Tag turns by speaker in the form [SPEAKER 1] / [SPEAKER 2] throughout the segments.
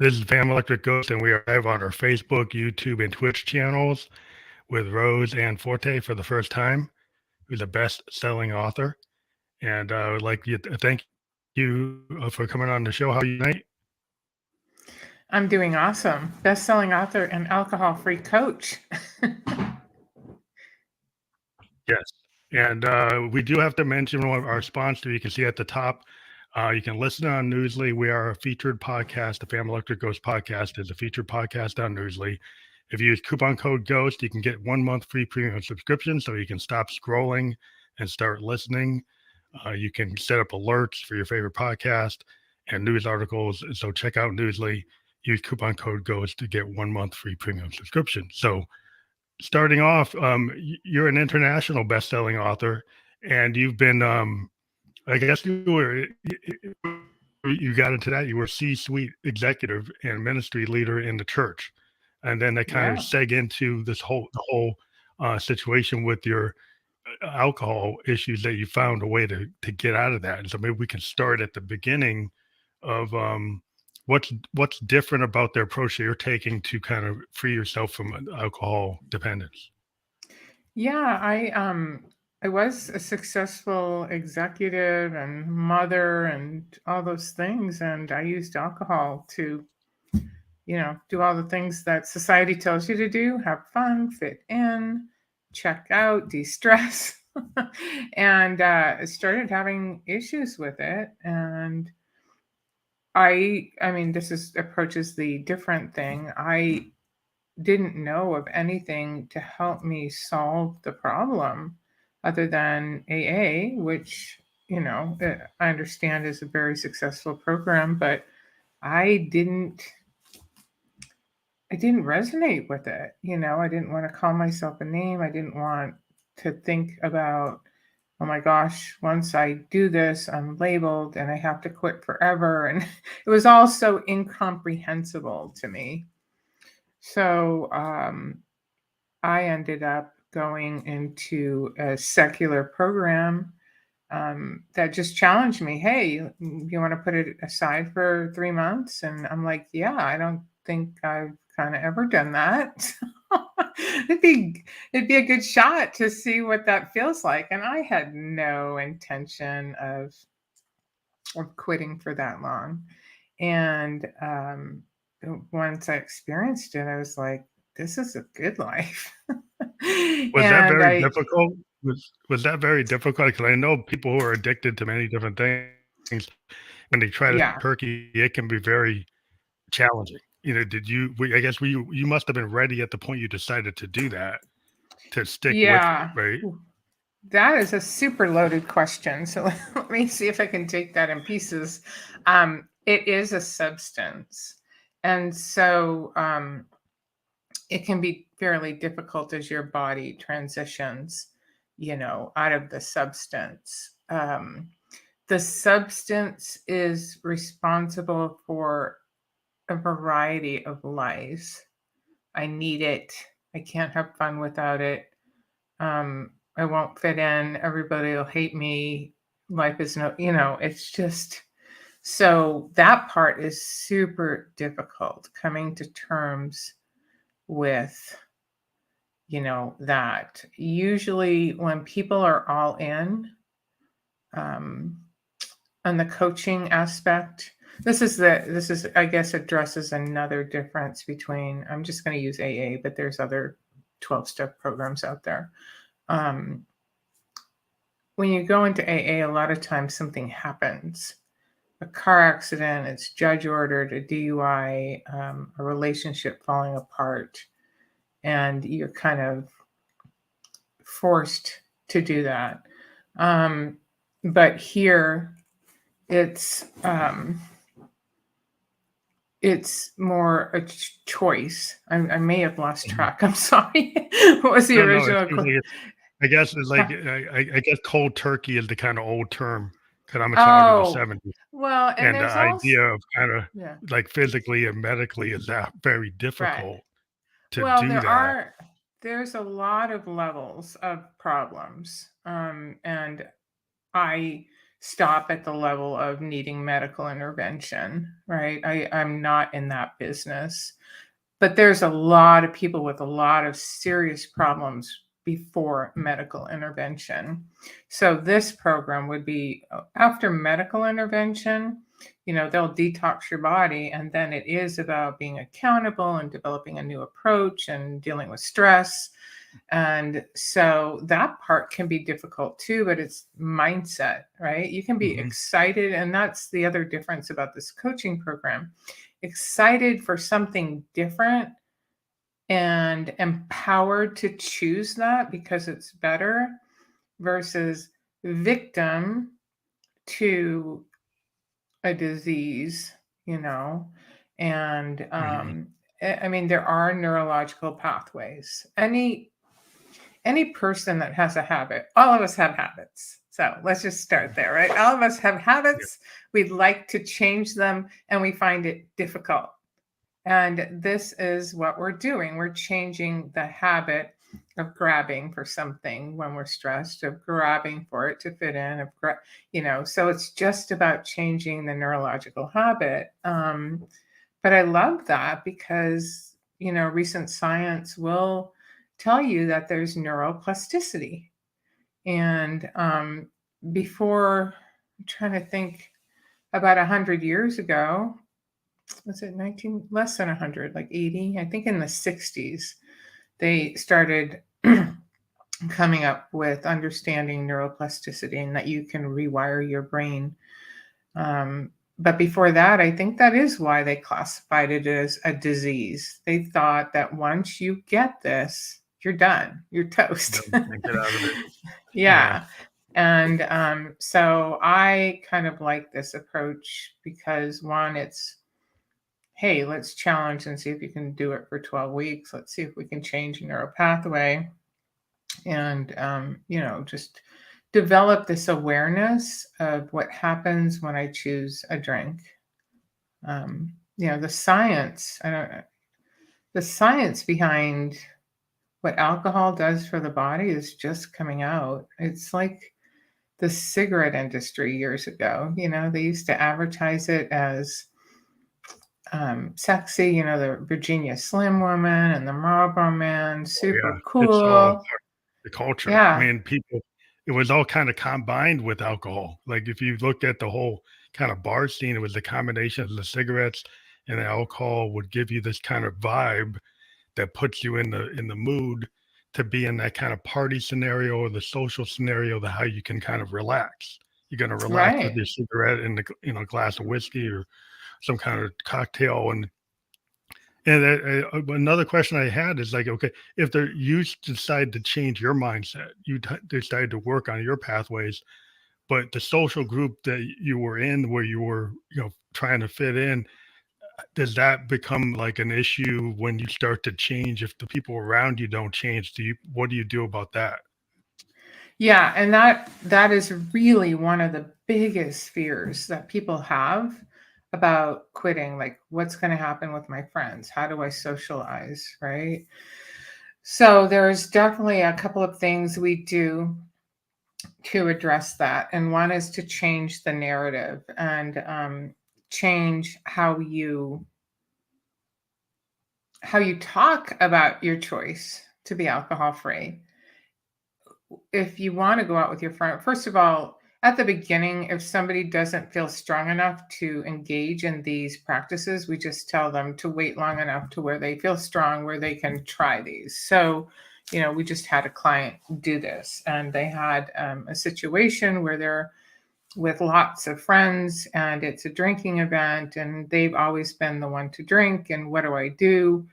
[SPEAKER 1] This is Pam Electric Ghost, and we are live on our Facebook, YouTube, and Twitch channels with Rose and Forte for the first time, who's a best-selling author. And I would like to thank you for coming on the show. How are you tonight?
[SPEAKER 2] I'm doing awesome. Best-selling author and alcohol-free coach.
[SPEAKER 1] Yes. And we do have to mention one of our sponsor. You can see at the top. You can listen on Newsly. We are a featured podcast. The Pam Electric Ghost podcast is a featured podcast on Newsly. If you use coupon code GHOST, you can get 1 month free premium subscription so you can stop scrolling and start listening. You can set up alerts for your favorite podcast and news articles. So check out Newsly. Use coupon code GHOST to get 1 month free premium subscription. So starting off, you're an international best-selling author, and you've been, I guess you got into that. You were C-suite executive and ministry leader in the church, and then that kind of
[SPEAKER 2] Yeah.
[SPEAKER 1] seg into this whole situation with your alcohol issues that you found a way to get out of that. And so maybe we can start at the beginning of what's different about the approach that you're taking to kind of free yourself from alcohol dependence.
[SPEAKER 2] Yeah, I was a successful executive and mother and all those things, and I used alcohol to, do all the things that society tells you to do, have fun, fit in, check out, de-stress. And I started having issues with it. And I mean, approaches the different thing. I didn't know of anything to help me solve the problem other than AA, which, I understand is a very successful program, but I didn't resonate with it. I didn't want to call myself a name. I didn't want to think about, oh my gosh, once I do this, I'm labeled and I have to quit forever. And it was all so incomprehensible to me. So I ended up going into a secular program that just challenged me. Hey, you want to put it aside for 3 months? And I'm like, yeah, I don't think I've kind of ever done that. it'd be a good shot to see what that feels like. And I had no intention of quitting for that long. And once I experienced it, I was like, this is a good life.
[SPEAKER 1] Was that
[SPEAKER 2] And
[SPEAKER 1] very
[SPEAKER 2] I,
[SPEAKER 1] difficult? Was that very difficult? Because I know people who are addicted to many different things, when they try to
[SPEAKER 2] yeah,
[SPEAKER 1] turkey, it can be very challenging. Did you? I guess you must have been ready at the point you decided to do that to stick with it,
[SPEAKER 2] yeah.
[SPEAKER 1] right?
[SPEAKER 2] That is a super loaded question. So let me see if I can take that in pieces. It is a substance. And so it can be fairly difficult as your body transitions, out of the substance. The substance is responsible for a variety of lies. I need it. I can't have fun without it. I won't fit in. Everybody will hate me. Life is it's just so that part is super difficult coming to terms with, that. Usually when people are all in, um, on the coaching aspect, this is, I guess, addresses another difference between, I'm just going to use AA, but there's other 12-step programs out there. When you go into AA, a lot of times something happens. A car accident, it's judge ordered, a DUI, a relationship falling apart, and you're kind of forced to do that. But here, it's more a choice. I may have lost
[SPEAKER 1] Mhm.
[SPEAKER 2] track. I'm sorry. What was the
[SPEAKER 1] No, it
[SPEAKER 2] original
[SPEAKER 1] seems like I guess it's like I guess cold turkey is the kind of old term because I'm a child of the
[SPEAKER 2] Oh,
[SPEAKER 1] '70s,
[SPEAKER 2] well, and
[SPEAKER 1] and the
[SPEAKER 2] there's also,
[SPEAKER 1] idea of kind of
[SPEAKER 2] yeah,
[SPEAKER 1] like physically and medically is that very
[SPEAKER 2] right.
[SPEAKER 1] difficult to
[SPEAKER 2] Well,
[SPEAKER 1] do that.
[SPEAKER 2] there's a lot of levels of problems. And I stop at the level of needing medical intervention, right? I'm not in that business. But there's a lot of people with a lot of serious problems before medical intervention. So this program would be after medical intervention, they'll detox your body. And then it is about being accountable and developing a new approach and dealing with stress. And so that part can be difficult too, but it's mindset, right? You can be excited. And that's the other difference about this coaching program. Excited for something different and empowered to choose that because it's better versus victim to a disease, and I mean, there are neurological pathways. Any person that has a habit, all of us have habits. So let's just start there, right? All of us have habits. We'd like to change them and we find it difficult. And this is what we're doing. We're changing the habit of grabbing for something when we're stressed, of grabbing for it to fit in, so it's just about changing the neurological habit. But I love that because, recent science will tell you that there's neuroplasticity. And before, I'm trying to think, about 100 years ago, was it less than 100, like 80? I think in the 60s, they started coming up with understanding neuroplasticity and that you can rewire your brain. But before that, I think that is why they classified it as a disease. They thought that once you get this, you're done. You're toast.
[SPEAKER 1] Get out of it.
[SPEAKER 2] Yeah. And so I kind of like this approach because one, it's, hey, let's challenge and see if you can do it for 12 weeks. Let's see if we can change a neural pathway and, just develop this awareness of what happens when I choose a drink. The science behind what alcohol does for the body is just coming out. It's like the cigarette industry years ago. They used to advertise it as sexy, the Virginia Slim woman and the Marlboro Man, super cool.
[SPEAKER 1] It's all the culture.
[SPEAKER 2] Yeah.
[SPEAKER 1] I mean, it was all kind of combined with alcohol. Like if you looked at the whole kind of bar scene, it was the combination of the cigarettes and the alcohol would give you this kind of vibe that puts you in the mood to be in that kind of party scenario or the social scenario, the how you can kind of relax. You're going to relax with your cigarette and glass of whiskey or some kind of cocktail. And another question I had is like, okay, if you decide to change your mindset, you decide to work on your pathways, but the social group that you were in, where you were, trying to fit in, does that become like an issue when you start to change? If the people around you don't change, what do you do about that?
[SPEAKER 2] Yeah, and that is really one of the biggest fears that people have about quitting. Like, what's going to happen with my friends? How do I socialize, right? So there's definitely a couple of things we do to address that. And one is to change the narrative and change how you talk about your choice to be alcohol free. If you want to go out with your friend, first of all, at the beginning, if somebody doesn't feel strong enough to engage in these practices, we just tell them to wait long enough to where they feel strong, where they can try these. So, we just had a client do this, and they had a situation where they're with lots of friends and it's a drinking event and they've always been the one to drink. And what do I do?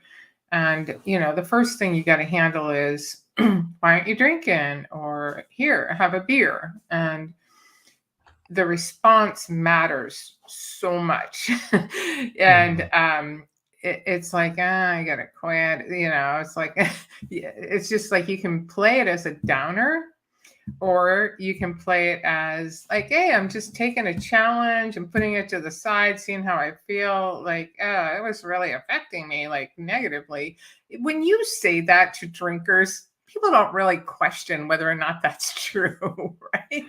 [SPEAKER 2] And, the first thing you got to handle is, why aren't you drinking? Or here, have a beer. And the response matters so much. And it's like, I got to quit. It's like, it's just like you can play it as a downer, or you can play it as like, hey, I'm just taking a challenge and putting it to the side, seeing how I feel. Like, it was really affecting me, like, negatively. When you say that to drinkers, people don't really question whether or not that's true, right?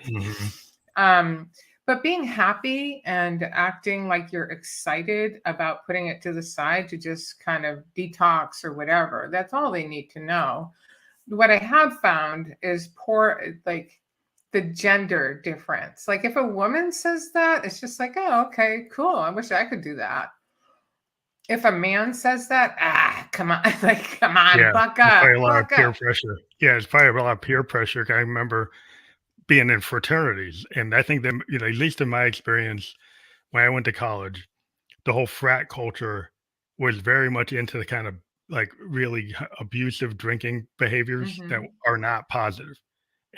[SPEAKER 2] But being happy and acting like you're excited about putting it to the side to just kind of detox or whatever, that's all they need to know. What I have found is poor, like the gender difference. Like if a woman says that, it's just like, oh, okay, cool. I wish I could do that. If a man says that, come on, like, come on,
[SPEAKER 1] Yeah,
[SPEAKER 2] buck
[SPEAKER 1] there's
[SPEAKER 2] up,
[SPEAKER 1] probably a lot of
[SPEAKER 2] buck
[SPEAKER 1] peer
[SPEAKER 2] up.
[SPEAKER 1] pressure. Yeah, it's probably a lot of peer pressure. I remember being in fraternities, and I think that, at least in my experience, when I went to college, the whole frat culture was very much into the kind of like really abusive drinking behaviors that
[SPEAKER 2] Hmm.
[SPEAKER 1] are not positive.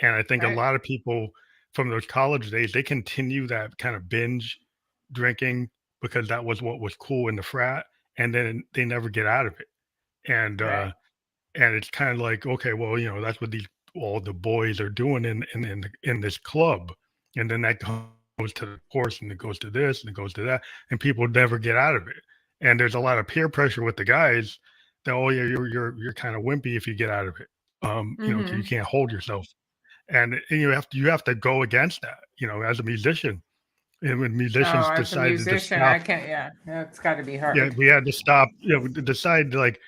[SPEAKER 1] And I think a
[SPEAKER 2] Right,
[SPEAKER 1] lot of people from those college days, they continue that kind of binge drinking because that was what was cool in the frat, and then they never get out of it. And
[SPEAKER 2] right,
[SPEAKER 1] and it's kind of like, okay, well, that's what these all the boys are doing in this club, and then that goes to the course, and it goes to this, and it goes to that, and people never get out of it. And there's a lot of peer pressure with the guys that, oh yeah, you're kind of wimpy if you get out of it, 'cause you
[SPEAKER 2] hmm.
[SPEAKER 1] can't hold yourself, and you have to go against that, as a musician, and when
[SPEAKER 2] Oh,
[SPEAKER 1] musicians
[SPEAKER 2] as a
[SPEAKER 1] decided to
[SPEAKER 2] musician, I
[SPEAKER 1] stop.
[SPEAKER 2] can't. Yeah, that's got to be
[SPEAKER 1] Yeah,
[SPEAKER 2] hard.
[SPEAKER 1] we had to stop, decide, like,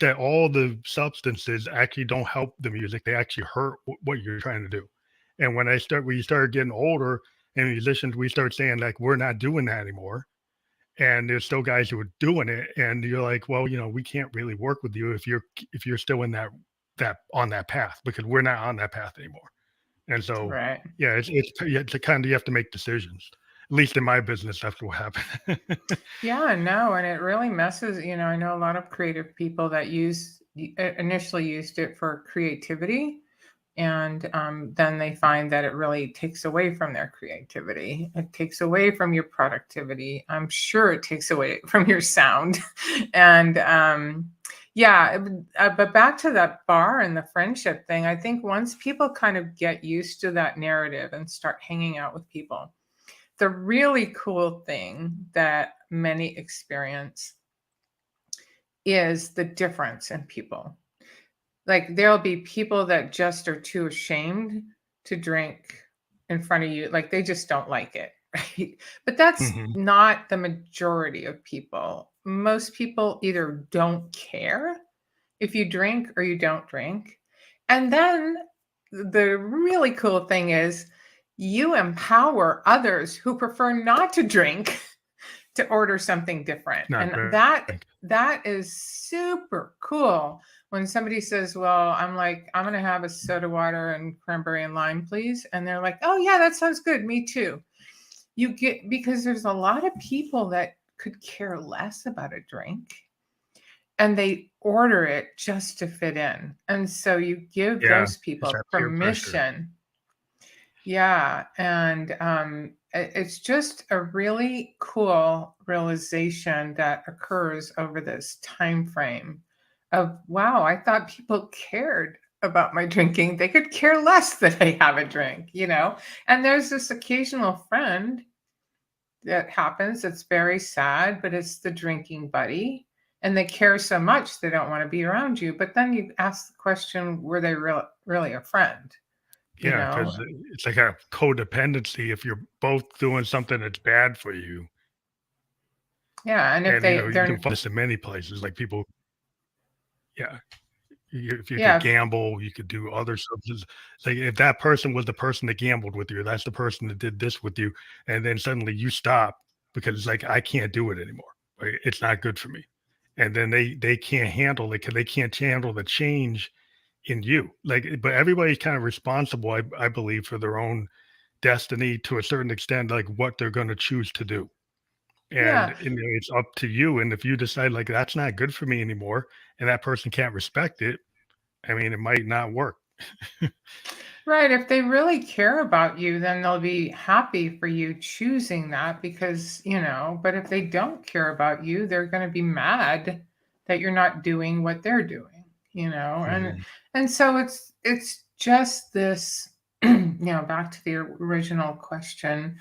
[SPEAKER 1] that all the substances actually don't help the music, they actually hurt what you're trying to do. And when you started getting older and musicians, we start saying, like, "We're not doing that anymore." And there's still guys who are doing it, and you're like, "Well, we can't really work with you if you're still in that on that path, because we're not on that path anymore." And so,
[SPEAKER 2] Right.
[SPEAKER 1] yeah, it's a kind of, you have to make decisions. At least in my business, that's what happened.
[SPEAKER 2] Yeah, no, and it really messes, I know a lot of creative people that initially used it for creativity, and then they find that it really takes away from their creativity. It takes away from your productivity. I'm sure it takes away from your sound. And yeah, but back to that bar and the friendship thing, I think once people kind of get used to that narrative and start hanging out with people, the really cool thing that many experience is the difference in people. Like there'll be people that just are too ashamed to drink in front of you. Like they just don't like it, right? But that's
[SPEAKER 1] Mhm.
[SPEAKER 2] not the majority of people. Most people either don't care if you drink or you don't drink. And then the really cool thing is you empower others who prefer not to drink to order something different.
[SPEAKER 1] Not
[SPEAKER 2] And
[SPEAKER 1] very.
[SPEAKER 2] that is super cool. When somebody says, "Well, I'm like, I'm going to have a soda water and cranberry and lime, please." And they're like, "Oh, yeah, that sounds good. Me too." You get, because there's a lot of people that could care less about a drink and they order it just to fit in. And so you give
[SPEAKER 1] Yeah,
[SPEAKER 2] those
[SPEAKER 1] it's
[SPEAKER 2] people
[SPEAKER 1] that peer pressure.
[SPEAKER 2] permission. Yeah, and it's just a really cool realization that occurs over this time frame of, wow, I thought people cared about my drinking. They could care less that I have a drink. And there's this occasional friend that happens that's very sad, but it's the drinking buddy. And they care so much they don't want to be around you. But then you ask the question, were they really a friend? You
[SPEAKER 1] Yeah,
[SPEAKER 2] know?
[SPEAKER 1] because it's like a codependency if you're both doing something that's bad for you,
[SPEAKER 2] Yeah, and if
[SPEAKER 1] and, you can
[SPEAKER 2] they're
[SPEAKER 1] find this in many places, like people. Yeah, if you could
[SPEAKER 2] yeah,
[SPEAKER 1] gamble, you could do other substances. Like, if that person was the person that gambled with you, that's the person that did this with you, and then suddenly you stop because it's like, "I can't do it anymore, right? It's not good for me." And then they can't handle it because they can't handle the change in you. Like, but everybody's kind of responsible, I believe, for their own destiny to a certain extent, like what they're going to choose to do. And,
[SPEAKER 2] yeah,
[SPEAKER 1] it's up to you. And if you decide, like, that's not good for me anymore, and that person can't respect it, I mean, it might not work.
[SPEAKER 2] right. If they really care about you, then they'll be happy for you choosing that but if they don't care about you, they're going to be mad that you're not doing what they're doing. And
[SPEAKER 1] Mhm.
[SPEAKER 2] and so it's just this, back to the original question.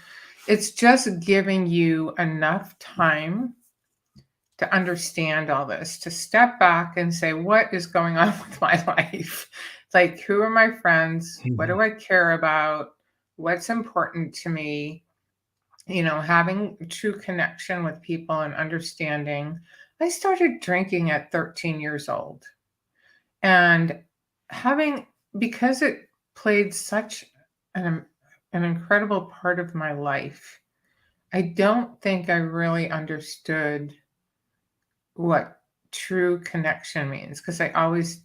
[SPEAKER 2] It's just giving you enough time to understand all this, to step back and say, what is going on with my life? Like, who are my friends? What
[SPEAKER 1] Mhm.
[SPEAKER 2] do I care about? What's important to me? having true connection with people and understanding. I started drinking at 13 years old, and because it played such an incredible part of my life, I don't think I really understood what true connection means, because I always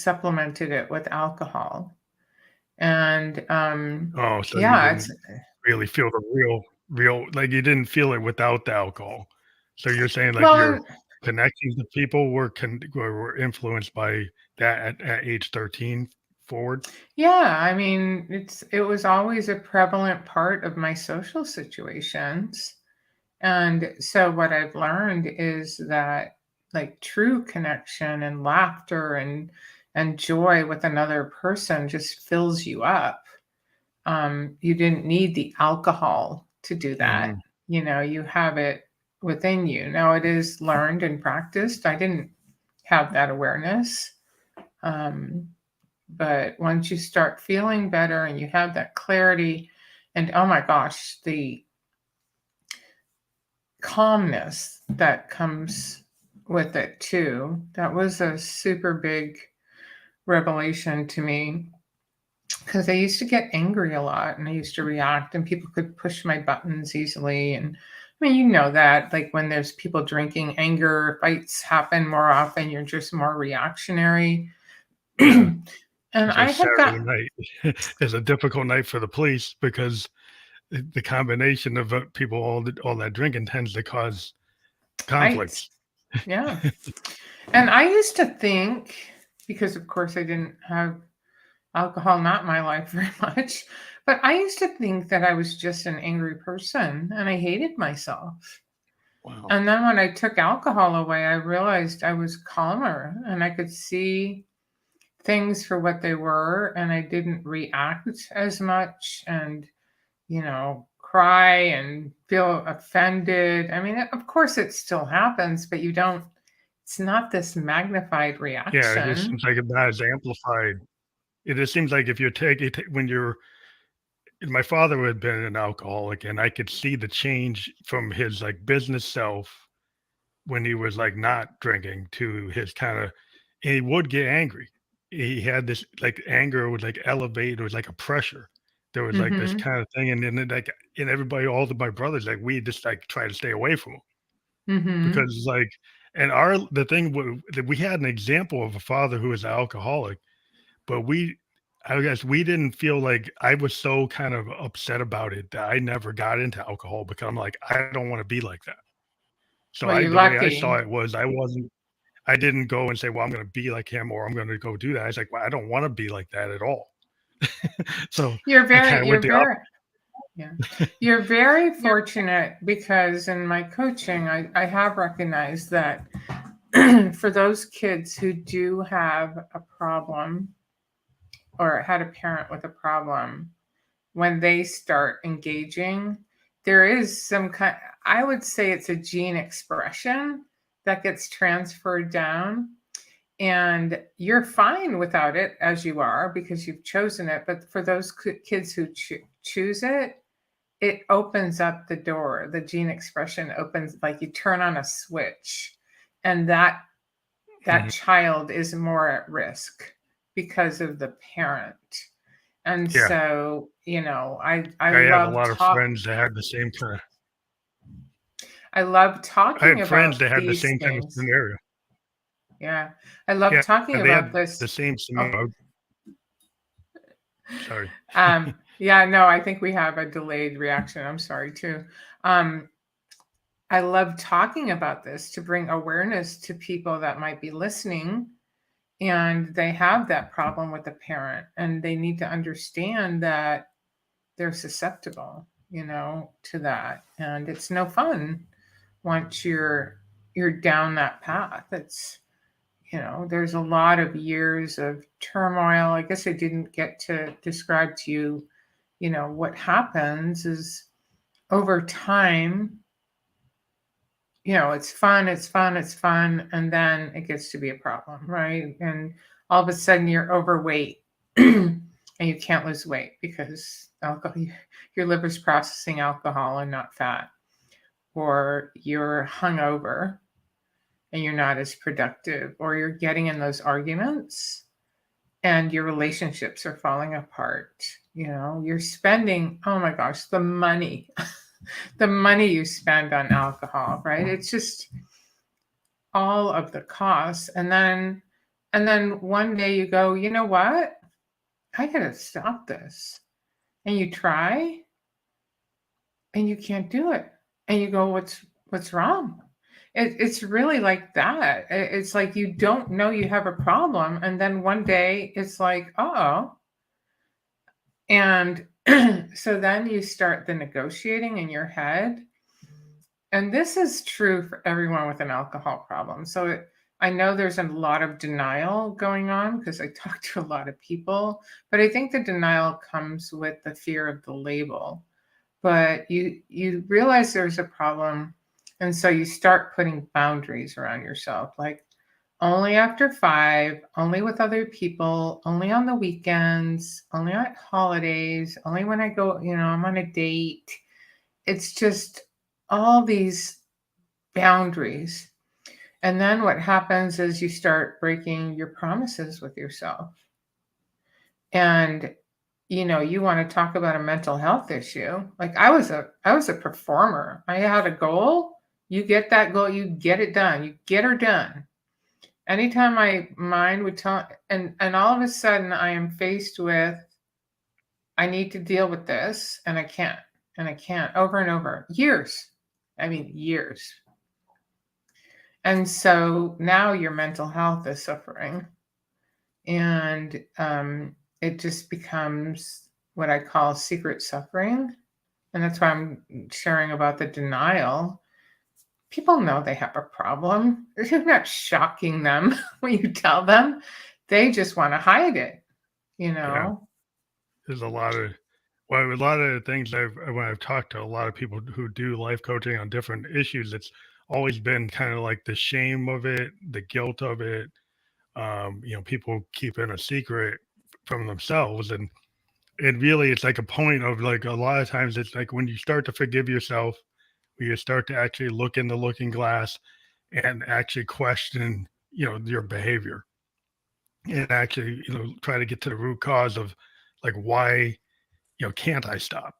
[SPEAKER 2] supplemented it with alcohol. And
[SPEAKER 1] Oh, so you
[SPEAKER 2] yeah,
[SPEAKER 1] didn't really feel the real like, you didn't feel it without the alcohol. So you're saying, like,
[SPEAKER 2] well,
[SPEAKER 1] your
[SPEAKER 2] and
[SPEAKER 1] connections to people were influenced by that at age 13 forward?
[SPEAKER 2] yeah, I mean, it was always a prevalent part of my social situations. And so what I've learned is that, like, true connection and laughter and joy with another person just fills you up. You didn't need the alcohol to do that.
[SPEAKER 1] Mhm.
[SPEAKER 2] You have it within you. Now it is learned and practiced. I didn't have that awareness. Um, but once you start feeling better and you have that clarity, and oh my gosh, the calmness that comes with it too, that was a super big revelation to me, because I used to get angry a lot and I used to react, and people could push my buttons easily. And I mean, that, like, when there's people drinking, anger fights happen more often. You're just more reactionary.
[SPEAKER 1] Yeah.
[SPEAKER 2] And
[SPEAKER 1] So
[SPEAKER 2] I had
[SPEAKER 1] Saturday
[SPEAKER 2] got
[SPEAKER 1] night is a difficult night for the police because the combination of, people all that drinking tends to cause
[SPEAKER 2] fights.
[SPEAKER 1] conflicts.
[SPEAKER 2] Yeah. And I used to think, because of course I didn't have alcohol, not in my life very much, but I used to think that I was just an angry person and I hated myself.
[SPEAKER 1] Wow.
[SPEAKER 2] And then when I took alcohol away, I realized I was calmer and I could see things for what they were, and I didn't react as much and, cry and feel offended. I mean, of course it still happens, but it's not this magnified
[SPEAKER 1] Yeah, it just
[SPEAKER 2] reaction.
[SPEAKER 1] seems like it's not as amplified. It just seems like if you take it when you're my father had been an alcoholic, and I could see the change from his, like, business self when he was, like, not drinking to his kinda and he would get angry. He had this, like, anger would, like, elevate, it was like a pressure. There was, like, this
[SPEAKER 2] Mhm.
[SPEAKER 1] kinda thing, and then, like and everybody, all of my brothers, like, we just, like, try to stay away from him
[SPEAKER 2] Mhm.
[SPEAKER 1] because, like and the thing that we had an example of a father who was an alcoholic, but I guess we didn't feel like I was so kind of upset about it that I never got into alcohol because I'm like, "I don't wanna be like that." So
[SPEAKER 2] Well, you're
[SPEAKER 1] the way I saw
[SPEAKER 2] lucky.
[SPEAKER 1] it was I didn't go and say, "Well, I'm gonna be like him," or, "I'm gonna go do that." I was like, "Well, I don't wanna be like that at all." So,
[SPEAKER 2] You're
[SPEAKER 1] I kinda
[SPEAKER 2] very
[SPEAKER 1] went
[SPEAKER 2] you're
[SPEAKER 1] the
[SPEAKER 2] very
[SPEAKER 1] opposite.
[SPEAKER 2] Yeah. You're very fortunate, because in my coaching, I have recognized that for those kids who do have a problem or had a parent with a problem, when they start engaging, there is some kind, I would say it's a gene expression that gets transferred down. And you're fine without it as you are because you've chosen it. But for those kids who choose it, it opens up the door. The gene expression opens, like you turn on a switch, and that
[SPEAKER 1] Mhm.
[SPEAKER 2] child is more at risk because of the parent. And
[SPEAKER 1] Yeah.
[SPEAKER 2] so, I
[SPEAKER 1] I have a
[SPEAKER 2] love
[SPEAKER 1] lot of friends that had the same kinda I
[SPEAKER 2] talking
[SPEAKER 1] had friends
[SPEAKER 2] about
[SPEAKER 1] that had the
[SPEAKER 2] these
[SPEAKER 1] same kind of
[SPEAKER 2] things.
[SPEAKER 1] scenario.
[SPEAKER 2] Yeah. I love
[SPEAKER 1] Yeah,
[SPEAKER 2] talking
[SPEAKER 1] they
[SPEAKER 2] about
[SPEAKER 1] had
[SPEAKER 2] this.
[SPEAKER 1] the same
[SPEAKER 2] Oh,
[SPEAKER 1] scenario. Sorry.
[SPEAKER 2] yeah, no, I think we have a delayed reaction. I'm sorry too. Um, I love talking about this to bring awareness to people that might be listening and they have that problem with the parent, and they need to understand that they're susceptible, to that. And it's no fun once you're down that path. It's, there's a lot of years of turmoil. I guess I didn't get to describe to you, what happens is over time, it's fun, it's fun, it's fun, and then it gets to be a problem, right? And all of a sudden you're overweight and you can't lose weight because alcohol, your liver's processing alcohol and not fat, or you're hungover and you're not as productive, or you're getting in those arguments and your relationships are falling apart. You're spending, oh my gosh, the money, the money you spend on alcohol, right? It's just all of the costs. And then one day you go, you know what? I gotta stop this. And you try and you can't do it. And you go, what's wrong? It's really like that. It's like you don't know you have a problem. And then one day it's like, oh. And so then you start the negotiating in your head. And this is true for everyone with an alcohol problem. So I know there's a lot of denial going on because I talk to a lot of people, but I think the denial comes with the fear of the label. But you realize there's a problem, and so you start putting boundaries around yourself, like only after 5, only with other people, only on the weekends, only at holidays, only when I go, I'm on a date. It's just all these boundaries. And then what happens is you start breaking your promises with yourself. And you want to talk about a mental health issue. Like I was a performer. I had a goal. You get that goal, you get it done. You get her done. Anytime my mind would tell, and all of a sudden I am faced with, I need to deal with this, and I can't, over and over. Years. I mean, years. And so now your mental health is suffering. And it just becomes what I call secret suffering. And that's why I'm sharing about the denial. People know they have a problem. You're not shocking them when you tell them. They just want to hide it,
[SPEAKER 1] Yeah, there's a lot of things when I've talked to a lot of people who do life coaching on different issues, it's always been kind of like the shame of it, the guilt of it. People keeping a secret from themselves, and it's like a point of like a lot of times it's like when you start to forgive yourself, when you start to actually look in the looking glass and actually question, your behavior, and actually, try to get to the root cause of like why, can't I stop?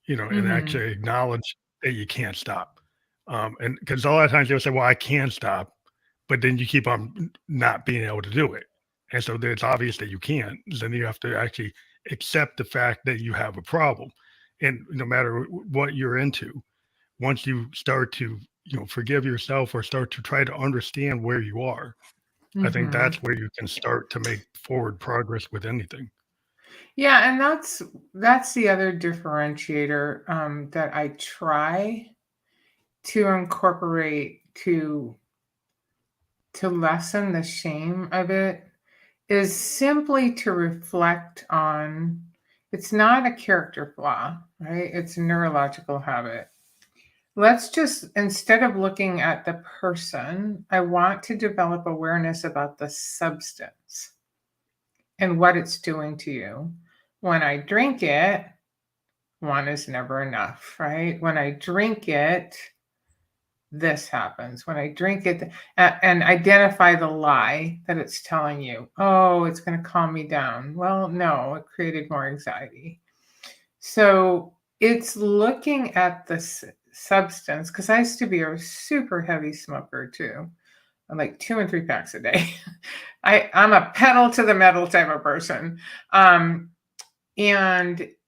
[SPEAKER 1] And
[SPEAKER 2] Mm-hmm.
[SPEAKER 1] actually acknowledge that you can't stop. And because a lot of times they'll say, well, I can stop, but then you keep on not being able to do it. And so then it's obvious that you can't. Then you have to actually accept the fact that you have a problem. And no matter what you're into, once you start to, forgive yourself or start to try to understand where you are, I think
[SPEAKER 2] Mm-hmm.
[SPEAKER 1] that's where you can start to make forward progress with anything.
[SPEAKER 2] Yeah, and that's the other differentiator that I try to incorporate to lessen the shame of it is simply to reflect on, it's not a character flaw, right? It's a neurological habit. Let's just, instead of looking at the person, I want to develop awareness about the substance and what it's doing to you. When I drink it, one is never enough, right? When I drink it, this happens. When I drink it, and identify the lie that it's telling you, oh, it's going to calm me down. Well, no, it created more anxiety. So it's looking at the substance, because I used to be a super heavy smoker too, like 2 and 3 packs a day. I'm a pedal to the metal type of person. And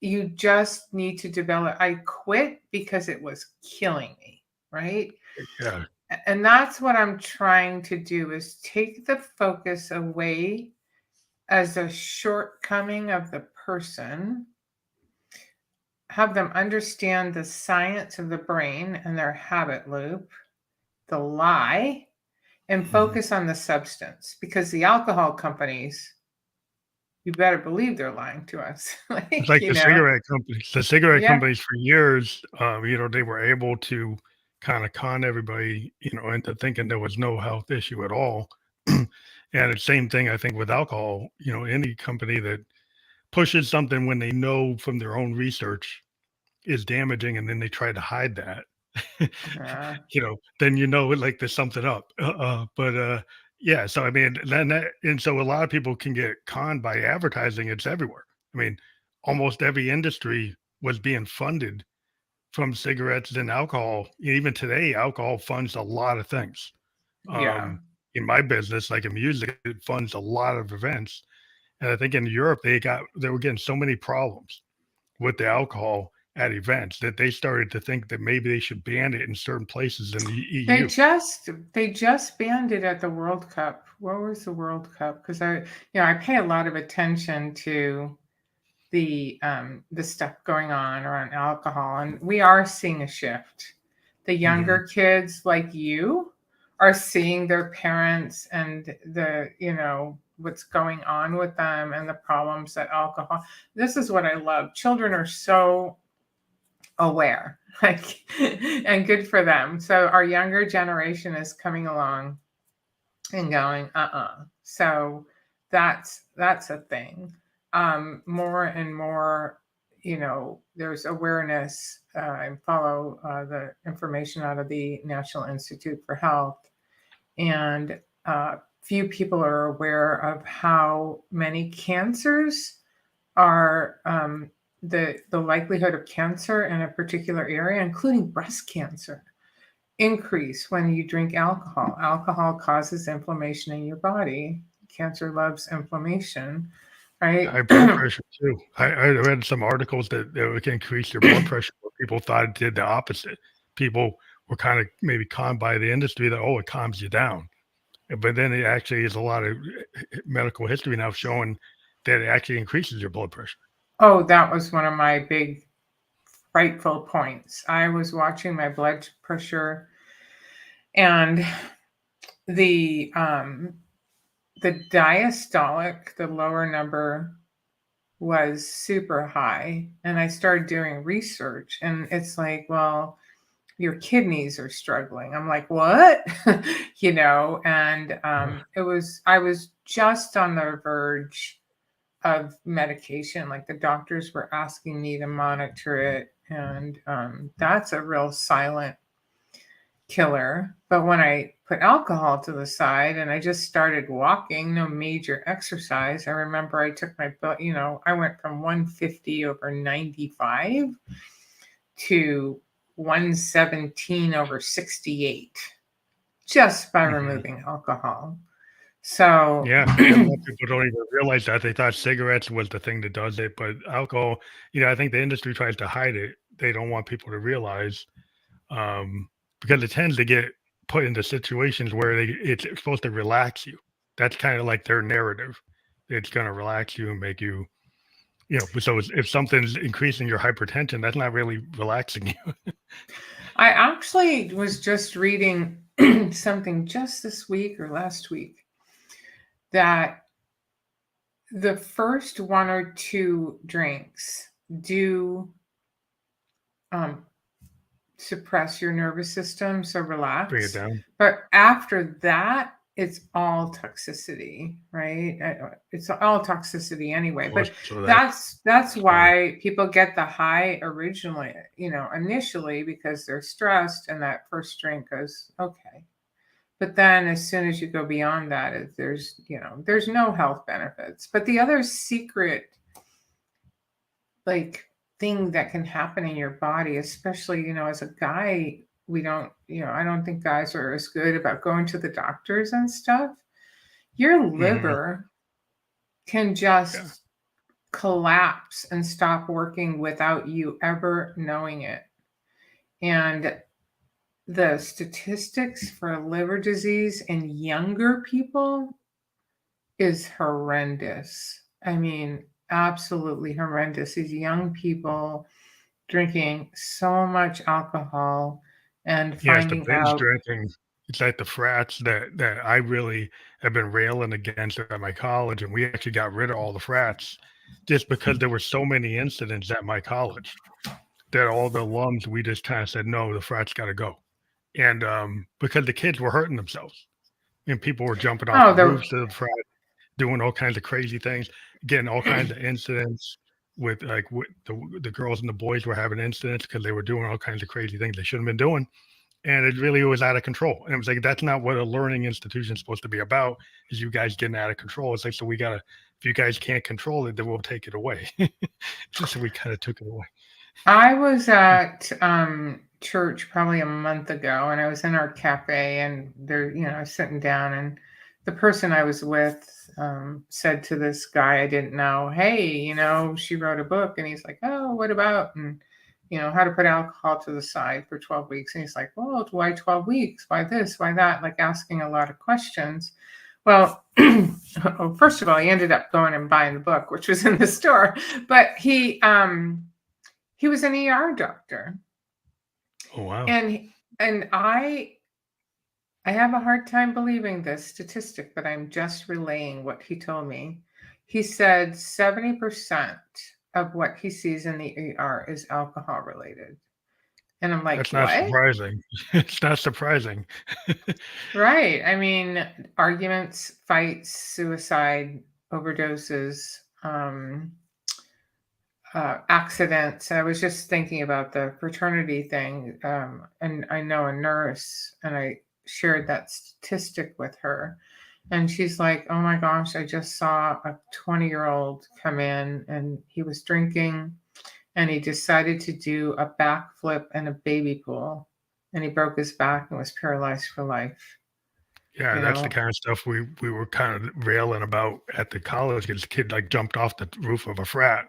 [SPEAKER 2] you just need to develop. I quit because it was killing me, right?
[SPEAKER 1] Yeah.
[SPEAKER 2] And that's what I'm trying to do, is take the focus away as a shortcoming of the person, have them understand the science of the brain and their habit loop, the lie, and
[SPEAKER 1] Mhm.
[SPEAKER 2] focus on the substance, because the alcohol companies, you better believe they're lying to us.
[SPEAKER 1] It's
[SPEAKER 2] like,
[SPEAKER 1] like the cigarette companies. The cigarette
[SPEAKER 2] yeah.
[SPEAKER 1] companies for years, they were able to kind of con everybody, into thinking there was no health issue at all. And the same thing, I think, with alcohol. Any company that pushes something when they know from their own research is damaging, and then they try to hide that,
[SPEAKER 2] Yeah.
[SPEAKER 1] then like there's something up. But yeah, so I mean, and so a lot of people can get conned by advertising. It's everywhere. I mean, almost every industry was being funded from cigarettes and alcohol. Even today, alcohol funds a lot of things.
[SPEAKER 2] Yeah.
[SPEAKER 1] Um, in my business, like in music, it funds a lot of events. And I think in Europe, they were getting so many problems with the alcohol at events that they started to think that maybe they should ban it in certain places in the
[SPEAKER 2] They
[SPEAKER 1] EU.
[SPEAKER 2] just banned it at the World Cup. What was the World Cup? Because I pay a lot of attention to the stuff going on around alcohol, and we are seeing a shift. The
[SPEAKER 1] Mhm.
[SPEAKER 2] younger kids like you are seeing their parents and what's going on with them and the problems that alcohol. This is what I love. Children are so aware, like, and good for them. So our younger generation is coming along and going, So that's a thing. More and more, there's awareness. I follow the information out of the National Institute for Health, and few people are aware of how many cancers are the likelihood of cancer in a particular area, including breast cancer, increase when you drink alcohol. Alcohol causes inflammation in your body. Cancer loves inflammation, right?
[SPEAKER 1] High blood pressure too. I read some articles that it can increase your blood pressure, but people thought it did the opposite. People were kind of maybe conned by the industry that, oh, it calms you down. But then it actually is a lot of medical history now showing that it actually increases your blood pressure.
[SPEAKER 2] Oh, that was one of my big frightful points. I was watching my blood pressure, and the diastolic, the lower number, was super high, and I started doing research, and it's like, well, your kidneys are struggling. I'm like, what? And I was just on the verge of medication. Like the doctors were asking me to monitor it, and that's a real silent killer. But when I put alcohol to the side and I just started walking, no major exercise, I remember I took my blood, I went from 150 over 95 to 117 over 68 just by
[SPEAKER 1] Mhm.
[SPEAKER 2] removing alcohol. So,
[SPEAKER 1] Yeah, and a lot of people don't even realize that. They thought cigarettes was the thing that does it, but alcohol, I think the industry tries to hide it. They don't want people to realize, um, because it tends to get put into situations where it's supposed to relax you. That's kind of like their narrative. It's going to relax you and make you, so if something's increasing your hypertension, that's not really relaxing you.
[SPEAKER 2] I actually was just reading something just this week or last week that the first one or two drinks do um, suppress your nervous system, so
[SPEAKER 1] Bring it
[SPEAKER 2] relax.
[SPEAKER 1] down.
[SPEAKER 2] But after that, it's all toxicity, right? It's all toxicity anyway.
[SPEAKER 1] Well,
[SPEAKER 2] But
[SPEAKER 1] so
[SPEAKER 2] that's
[SPEAKER 1] yeah.
[SPEAKER 2] why people get the high originally, initially because they're stressed, and that first drink goes okay. But then as soon as you go beyond that, there's no health benefits. But the other secret, like, thing that can happen in your body, especially, as a guy, we don't, I don't think guys are as good about going to the doctors and stuff. Your
[SPEAKER 1] Mhm.
[SPEAKER 2] liver can
[SPEAKER 1] Yeah.
[SPEAKER 2] just collapse and stop working without you ever knowing it. And the statistics for liver disease in younger people is horrendous. I mean, absolutely horrendous. These young people drinking so much alcohol and
[SPEAKER 1] Yes, the
[SPEAKER 2] finding
[SPEAKER 1] binge
[SPEAKER 2] out,
[SPEAKER 1] drinking, it's like the frats that I really have been railing against at my college, and we actually got rid of all the frats just because there were so many incidents at my college that all the alums, we just kinda said, "No, the frats gotta go." And, because the kids were hurting themselves and people were jumping off
[SPEAKER 2] oh,
[SPEAKER 1] the roofs of the frat. doing all kinds of crazy things, getting all kinds of incidents with like the girls and the boys were having incidents because they were doing all kinds of crazy things they shouldn't have been doing. And it really was out of control. And it was like, that's not what a learning institution is supposed to be about, is you guys getting out of control. It's like, so we got to, if you guys can't control it, then we'll take it away. So we kind of took it away.
[SPEAKER 2] I was at church probably a month ago, and I was in our cafe, and there, I was sitting down, and the person I was with said to this guy I didn't know, "Hey, she wrote a book," and he's like, "Oh, what about?" And how to put alcohol to the side for 12 weeks. And he's like, "Well, why 12 weeks? Why this? Why that?" Like asking a lot of questions. Well, first of all, he ended up going and buying the book, which was in the store, but he was an ER doctor.
[SPEAKER 1] Oh, wow.
[SPEAKER 2] And I have a hard time believing this statistic, but I'm just relaying what he told me. He said 70% of what he sees in the ER is alcohol related. And I'm like,
[SPEAKER 1] That's not
[SPEAKER 2] what?
[SPEAKER 1] surprising. It's not surprising.
[SPEAKER 2] Right. I mean, arguments, fights, suicide, overdoses, accidents. I was just thinking about the fraternity thing, and I know a nurse, and I shared that statistic with her, and she's like, "Oh my gosh, I just saw a 20-year-old come in, and he was drinking, and he decided to do a backflip in a baby pool, and he broke his back and was paralyzed for life."
[SPEAKER 1] Yeah,
[SPEAKER 2] You
[SPEAKER 1] that's the
[SPEAKER 2] know,
[SPEAKER 1] kind of stuff we were kind of railing about at the college. This kid like jumped off the roof of a frat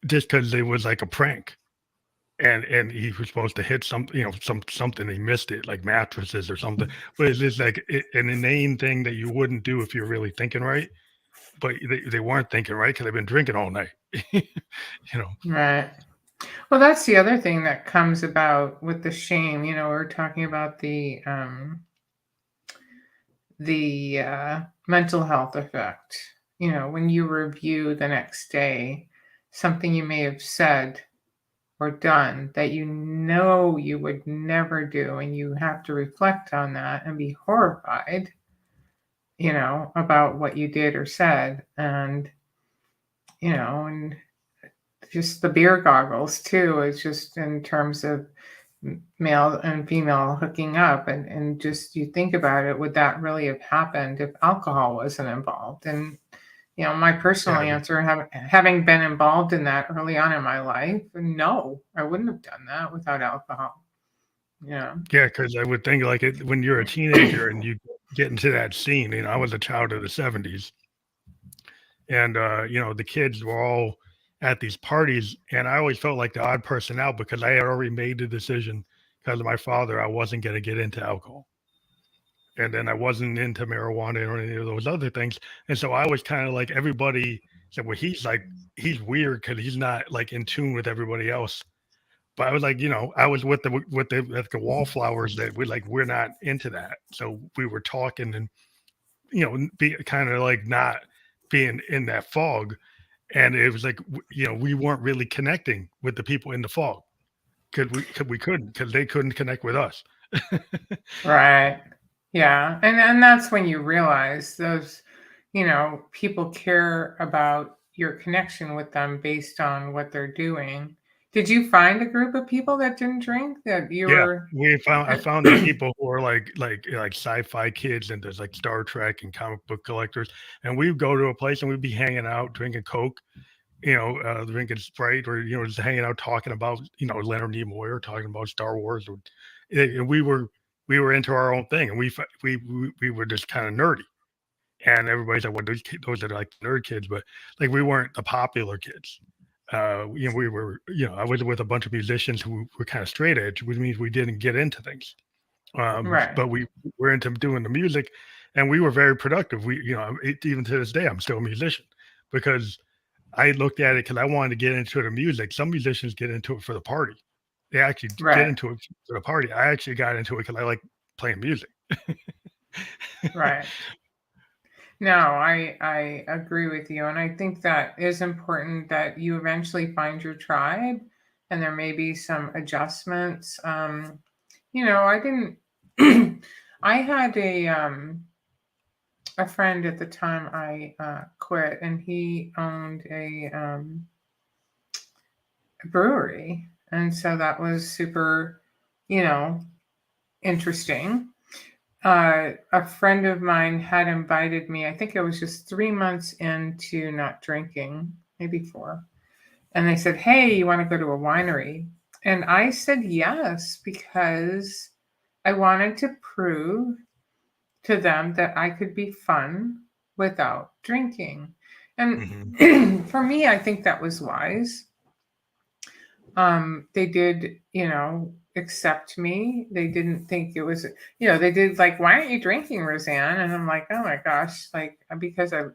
[SPEAKER 1] just because it was like a prank. And he was supposed to hit something, something, he missed it, like mattresses or something. But it's just like an inane thing that you wouldn't do if you're really thinking right. But they weren't thinking right because they've been drinking all night. you know.
[SPEAKER 2] right. Well, that's the other thing that comes about with the shame. We're talking about the mental health effect. When you review the next day something you may have said or done that you would never do, and you have to reflect on that and be horrified, about what you did or said, and just the beer goggles too. It's just in terms of male and female hooking up, and just you think about it, would that really have happened if alcohol wasn't involved? And my personal
[SPEAKER 1] Yeah,
[SPEAKER 2] answer, having been involved in that early on in my life, no, I wouldn't have done that without alcohol. Yeah.
[SPEAKER 1] yeah, because I would think like when you're a teenager and you get into that scene. I was a child of the '70s, and the kids were all at these parties, and I always felt like the odd person out because I had already made the decision because of my father I wasn't going to get into alcohol, and then I wasn't into marijuana or any of those other things. And so I was kind of like, everybody said, well, he's weird because he's not like in tune with everybody else. But I was like, I was with the wallflowers that we're not into that. So we were talking and be kind of like not being in that fog. And it was like, we weren't really connecting with the people in the fog because we couldn't, because they couldn't connect with us.
[SPEAKER 2] Right. Yeah. And that's when you realize those, people care about your connection with them based on what they're doing. Did you find a group of people that didn't drink that you
[SPEAKER 1] Yeah,
[SPEAKER 2] were?
[SPEAKER 1] I found the people who are like sci-fi kids and there's like Star Trek and comic book collectors, and we'd go to a place and we'd be hanging out, drinking Coke, drinking Sprite, or just hanging out talking about Leonard Nimoy or talking about Star Wars, or and we were into our own thing, and we were just kind of nerdy, and everybody's like, well, those are like nerd kids, but like we weren't the popular kids. We were, I was with a bunch of musicians who were kind of straight edge, which means we didn't get into things.
[SPEAKER 2] Right.
[SPEAKER 1] But we were into doing the music, and we were very productive. Even to this day, I'm still a musician because I looked at it because I wanted to get into the music. Some musicians get into it for the party. They actually get
[SPEAKER 2] Right.
[SPEAKER 1] into it for the party. I actually got into it because I like playing music.
[SPEAKER 2] Right. No, I agree with you, and I think that is important that you eventually find your tribe, and there may be some adjustments. I didn't. I had a friend at the time I quit, and he owned a brewery, and so that was super, you know, interesting. A friend of mine had invited me. I think it was just 3 months into not drinking, maybe four, and they said, "Hey, you want to go to a winery?" And I said yes because I wanted to prove to them that I could be fun without drinking. And
[SPEAKER 1] Hmm.
[SPEAKER 2] for me, I think that was wise. They did, accept me. They didn't think it was, they did like, why aren't you drinking, Roseanne? And I'm like, oh my gosh, like, because I'm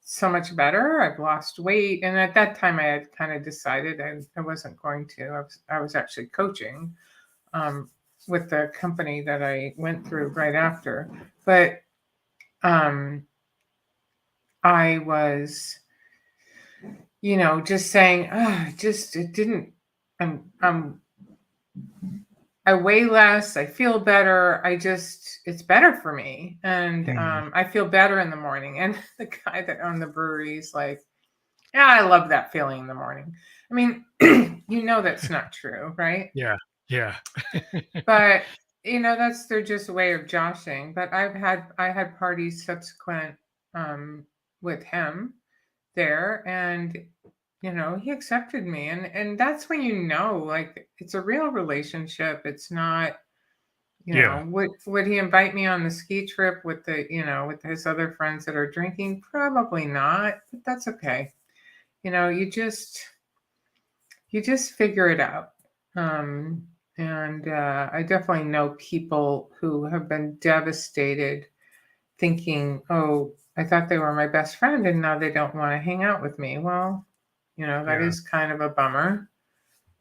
[SPEAKER 2] so much better. I've lost weight. And at that time I had kind of decided I wasn't going to. I was actually coaching um, with the company that I went through right after. But um, I was, just saying, just it didn't. I'm I weigh less. I feel better. It's better for me, and
[SPEAKER 1] Hmm.
[SPEAKER 2] I feel better in the morning. And the guy that owned the brewery is like, yeah, I love that feeling in the morning. I mean, that's not true, right?
[SPEAKER 1] Yeah. Yeah.
[SPEAKER 2] But that's their just way of joshing. But I had parties subsequent um, with him there, and he accepted me, and that's when like it's a real relationship. It's not,
[SPEAKER 1] Yeah.
[SPEAKER 2] would he invite me on the ski trip with with his other friends that are drinking? Probably not, but that's okay. You just figure it out. Um, and I definitely know people who have been devastated thinking, oh, I thought they were my best friend and now they don't want to hang out with me. Well, that
[SPEAKER 1] Yeah.
[SPEAKER 2] is kind of a bummer.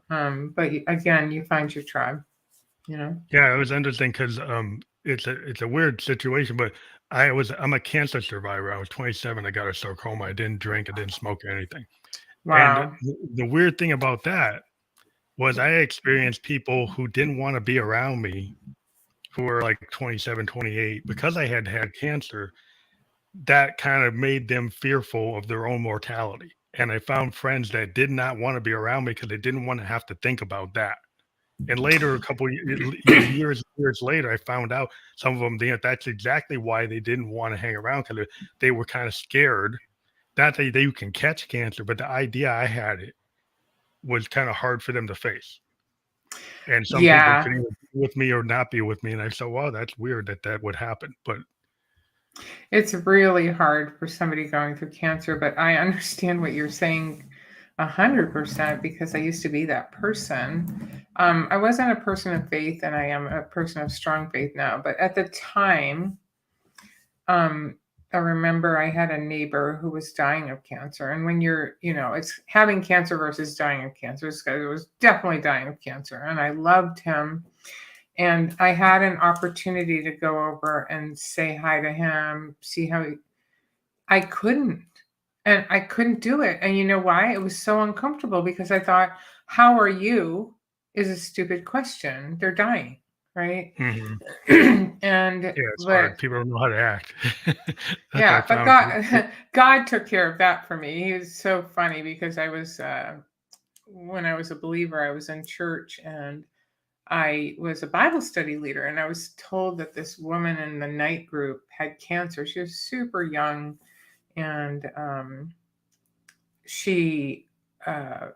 [SPEAKER 2] But again, you find your tribe,
[SPEAKER 1] Yeah. It was interesting because it's a weird situation, but I'm a cancer survivor. I was 27. I got a sarcoma. I didn't drink. I didn't smoke anything. And
[SPEAKER 2] Wow.
[SPEAKER 1] the weird thing about that was I experienced people who didn't want to be around me who were like 27, 28 because I had had cancer. That kind of made them fearful of their own mortality. And I found friends that did not want to be around me because they didn't want to have to think about that. And later, a couple years later, I found out some of them, that's exactly why they didn't want to hang around because they were kind of scared that they can catch cancer. But the idea I had it was kind of hard for them to face. And some people
[SPEAKER 2] Yeah,
[SPEAKER 1] could either be with me or not be with me. And I said, well, that's weird that that would happen. But
[SPEAKER 2] it's really hard for somebody going through cancer, but I understand what you're saying 100% because I used to be that person. I wasn't a person of faith, and I am a person of strong faith now. But at the time, um, I remember I had a neighbor who was dying of cancer. And when it's having cancer versus dying of cancer. This guy was definitely dying of cancer. And I loved him. And I had an opportunity to go over and say hi to him, see how I couldn't. And I couldn't do it. And you know why? It was so uncomfortable because I thought, how are you? Is a stupid question. They're dying, right?
[SPEAKER 1] mhm.
[SPEAKER 2] and
[SPEAKER 1] Yeah, it's
[SPEAKER 2] but
[SPEAKER 1] hard. People don't know how to act. That's what I
[SPEAKER 2] Yeah, but
[SPEAKER 1] found.
[SPEAKER 2] God took care of that for me. He was so funny because I was when I was a believer, I was in church and I was a Bible study leader, and I was told that this woman in the night group had cancer. She was super young, and she uh,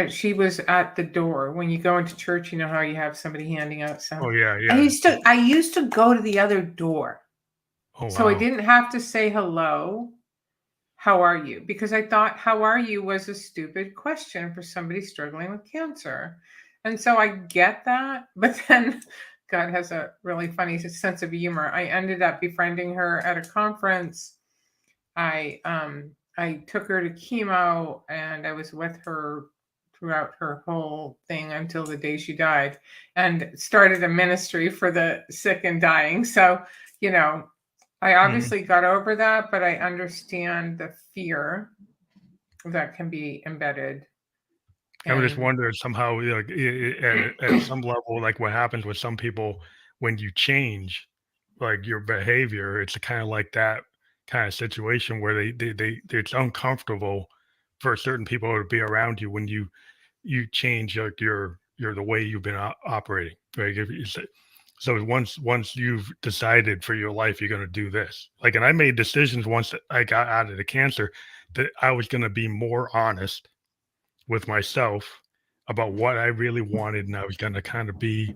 [SPEAKER 2] she was at the door. When you go into church, you know how you have somebody handing out
[SPEAKER 1] Oh,
[SPEAKER 2] some.
[SPEAKER 1] yeah,
[SPEAKER 2] I
[SPEAKER 1] yeah.
[SPEAKER 2] used to I used to go to the other door,
[SPEAKER 1] Oh,
[SPEAKER 2] so I
[SPEAKER 1] wow.
[SPEAKER 2] didn't have to say hello. How are you? Because I thought, how are you was a stupid question for somebody struggling with cancer. And so I get that. But then God has a really funny sense of humor. I ended up befriending her at a conference. I took her to chemo and I was with her throughout her whole thing until the day she died, and started a ministry for the sick and dying. So, you know, I
[SPEAKER 1] Mhm.
[SPEAKER 2] obviously got over that, but I understand the fear that can be embedded
[SPEAKER 1] I would just
[SPEAKER 2] in.
[SPEAKER 1] wonder somehow, at some level, like what happens with some people when you change. like your behavior, it's kind of like that kind of situation where it's uncomfortable for certain people to be around you when you change like your the way you've been operating. Right? So once you've decided for your life you're going to do this, like, and I made decisions once that I got out of the cancer that I was going to be more honest with myself about what I really wanted, and I was going to kind of be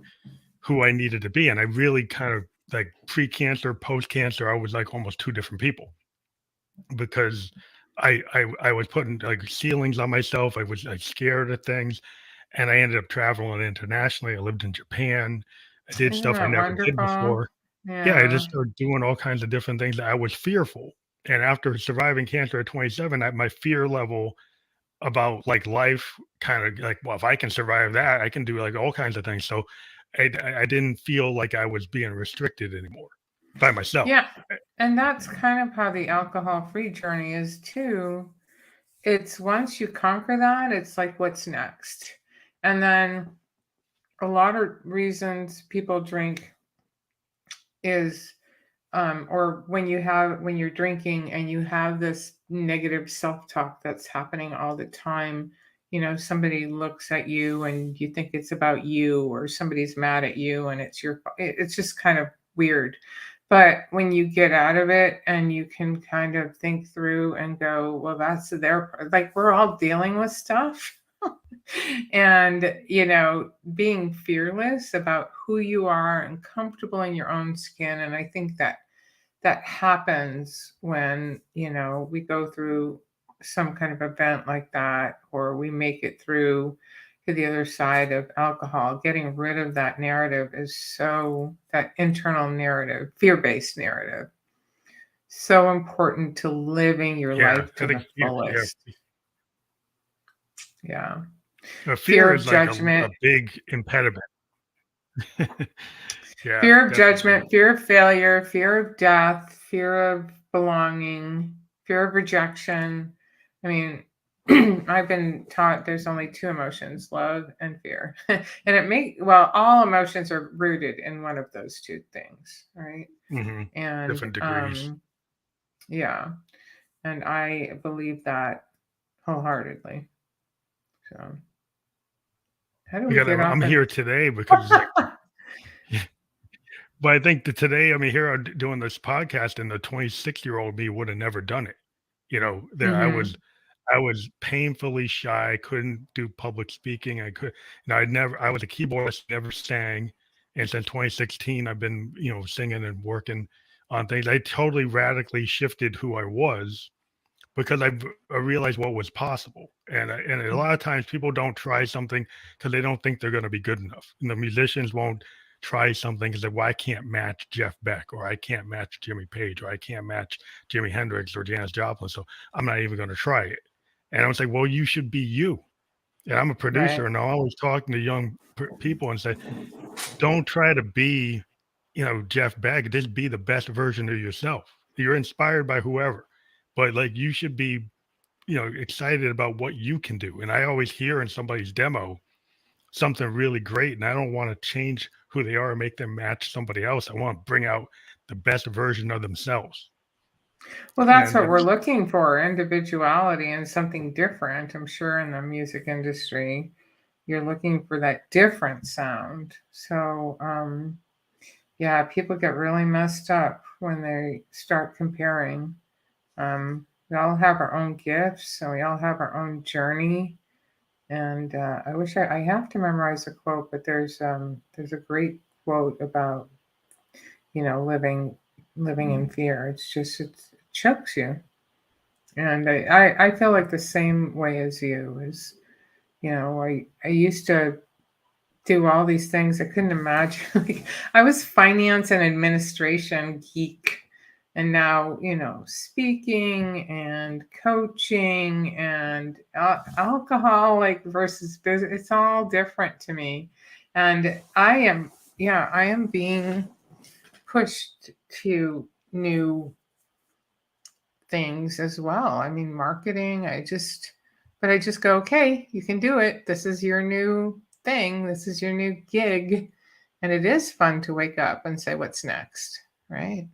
[SPEAKER 1] who I needed to be. And I really kind of like pre-cancer, post-cancer, I was like almost two different people because I was putting like ceilings on myself. I was like scared of things, and I ended up traveling internationally. I lived in Japan. I did
[SPEAKER 2] Isn't
[SPEAKER 1] stuff I
[SPEAKER 2] that
[SPEAKER 1] never did
[SPEAKER 2] wonderful?
[SPEAKER 1] before. Yeah, I
[SPEAKER 2] Yeah.
[SPEAKER 1] just started doing all kinds of different things that I was fearful. And after surviving cancer at 27, my fear level about like life kind of like, well, if I can survive that, I can do like all kinds of things. So I didn't feel like I was being restricted anymore by myself.
[SPEAKER 2] Yeah. And that's kind of how the alcohol-free journey is too. It's once you conquer that, it's like, what's next? And then a lot of reasons people drink is or when you're drinking and you have this negative self-talk that's happening all the time, somebody looks at you and you think it's about you, or somebody's mad at you and it's just kind of weird. But when you get out of it and you can kind of think through and go, well, that's their, like, we're all dealing with stuff. And being fearless about who you are and comfortable in your own skin. And I think that happens when we go through some kind of event like that, or we make it through to the other side of alcohol. Getting rid of that narrative is so, that internal narrative, fear-based narrative, so important to living your
[SPEAKER 1] Yeah,
[SPEAKER 2] life
[SPEAKER 1] I
[SPEAKER 2] to
[SPEAKER 1] think
[SPEAKER 2] the fullest. Yeah.
[SPEAKER 1] fear
[SPEAKER 2] Fear
[SPEAKER 1] is
[SPEAKER 2] of
[SPEAKER 1] like a
[SPEAKER 2] judgment.
[SPEAKER 1] big impediment. Yeah,
[SPEAKER 2] Fear of
[SPEAKER 1] definitely.
[SPEAKER 2] judgment, fear of failure, fear of death, fear of belonging, fear of rejection. I mean, I've been taught there's only two emotions, love and fear. And all emotions are rooted in one of those two things, right?
[SPEAKER 1] Hmm.
[SPEAKER 2] And
[SPEAKER 1] Different degrees.
[SPEAKER 2] yeah, and I believe that wholeheartedly. So, how do we
[SPEAKER 1] Because
[SPEAKER 2] get
[SPEAKER 1] I'm
[SPEAKER 2] off on
[SPEAKER 1] here today because it's like, but I think that today, I mean, here I'm doing this podcast, and the 26-year-old me would have never done it. There
[SPEAKER 2] Mhm.
[SPEAKER 1] I was painfully shy, couldn't do public speaking. I was a keyboardist, never sang. And since 2016, I've been, singing and working on things. I totally radically shifted who I was because I realized what was possible. And a lot of times people don't try something because they don't think they're going to be good enough. And the musicians won't try something because, well, I can't match Jeff Beck, or I can't match Jimmy Page, or I can't match Jimi Hendrix or Janis Joplin. So I'm not even going to try it. And I was like, well, you should be you. And I'm a producer,
[SPEAKER 2] Right.
[SPEAKER 1] and I'm always talking to young people and say, don't try to be, Jeff Beck. Just be the best version of yourself. You're inspired by whoever, but like you should be, excited about what you can do. And I always hear in somebody's demo something really great, and I don't want to change who they are and make them match somebody else. I want to bring out the best version of themselves.
[SPEAKER 2] Well, that's
[SPEAKER 1] And
[SPEAKER 2] what we're looking for, individuality and something different. I'm sure in the music industry, you're looking for that different sound. So, yeah, people get really messed up when they start comparing. We all have our own gifts and we all have our own journey. And I wish I have to memorize a quote, but there's a great quote about living in fear. It chokes you. And I feel like the same way as you is, I used to do all these things I couldn't imagine. Like, I was finance and administration geek. And now, speaking and coaching and alcoholic versus business, it's all different to me. And I am being pushed to new things as well. I mean, marketing, but I just go, okay, you can do it. This is your new thing. This is your new gig. And it is fun to wake up and say, what's next? right?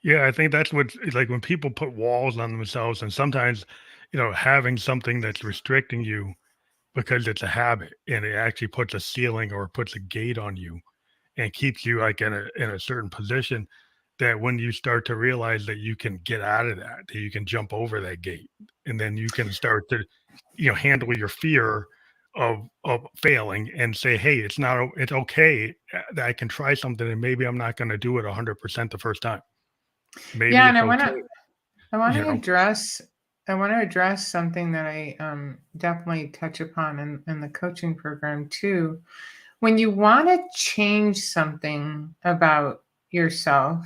[SPEAKER 1] Yeah, I think that's what it's like when people put walls on themselves, and sometimes, having something that's restricting you because it's a habit and it actually puts a ceiling or puts a gate on you and keeps you like in a certain position, that when you start to realize that you can get out of that you can jump over that gate, and then you can start to handle your fear of failing and say, hey, it's okay, that I can try something, and maybe I'm not going to do it 100% the first time. Maybe
[SPEAKER 2] Yeah, and
[SPEAKER 1] it's okay.
[SPEAKER 2] I want
[SPEAKER 1] you
[SPEAKER 2] to
[SPEAKER 1] know
[SPEAKER 2] address something that I definitely touch upon in the coaching program too. When you want to change something about yourself,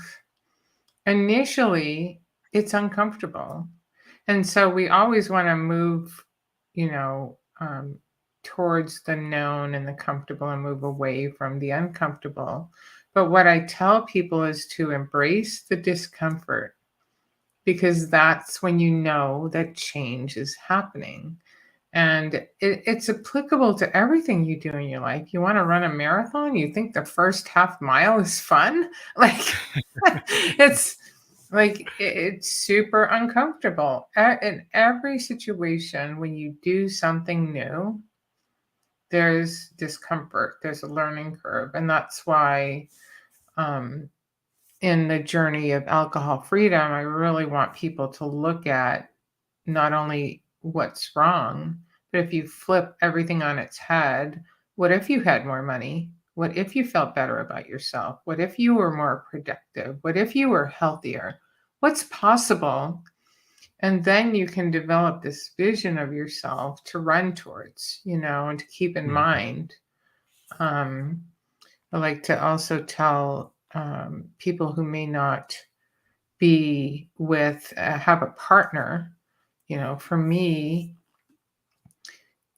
[SPEAKER 2] initially it's uncomfortable. And so we always want to move, you know, towards the known and the comfortable and move away from the uncomfortable. But what I tell people is to embrace the discomfort, because that's when you know that change is happening. And it's applicable to everything you do in your life. You want to run a marathon, you think the first half mile is fun? Like, it's it's super uncomfortable. In every situation, when you do something new, there's discomfort, there's a learning curve. And that's why, um, in the journey of alcohol freedom, I really want people to look at not only what's wrong, but if you flip everything on its head, what if you had more money? What if you felt better about yourself? What if you were more productive? What if you were healthier? What's possible? And then you can develop this vision of yourself to run towards, and to keep in
[SPEAKER 1] Mhm.
[SPEAKER 2] mind. Um, I like to also tell people who may not be with, have a partner. For me,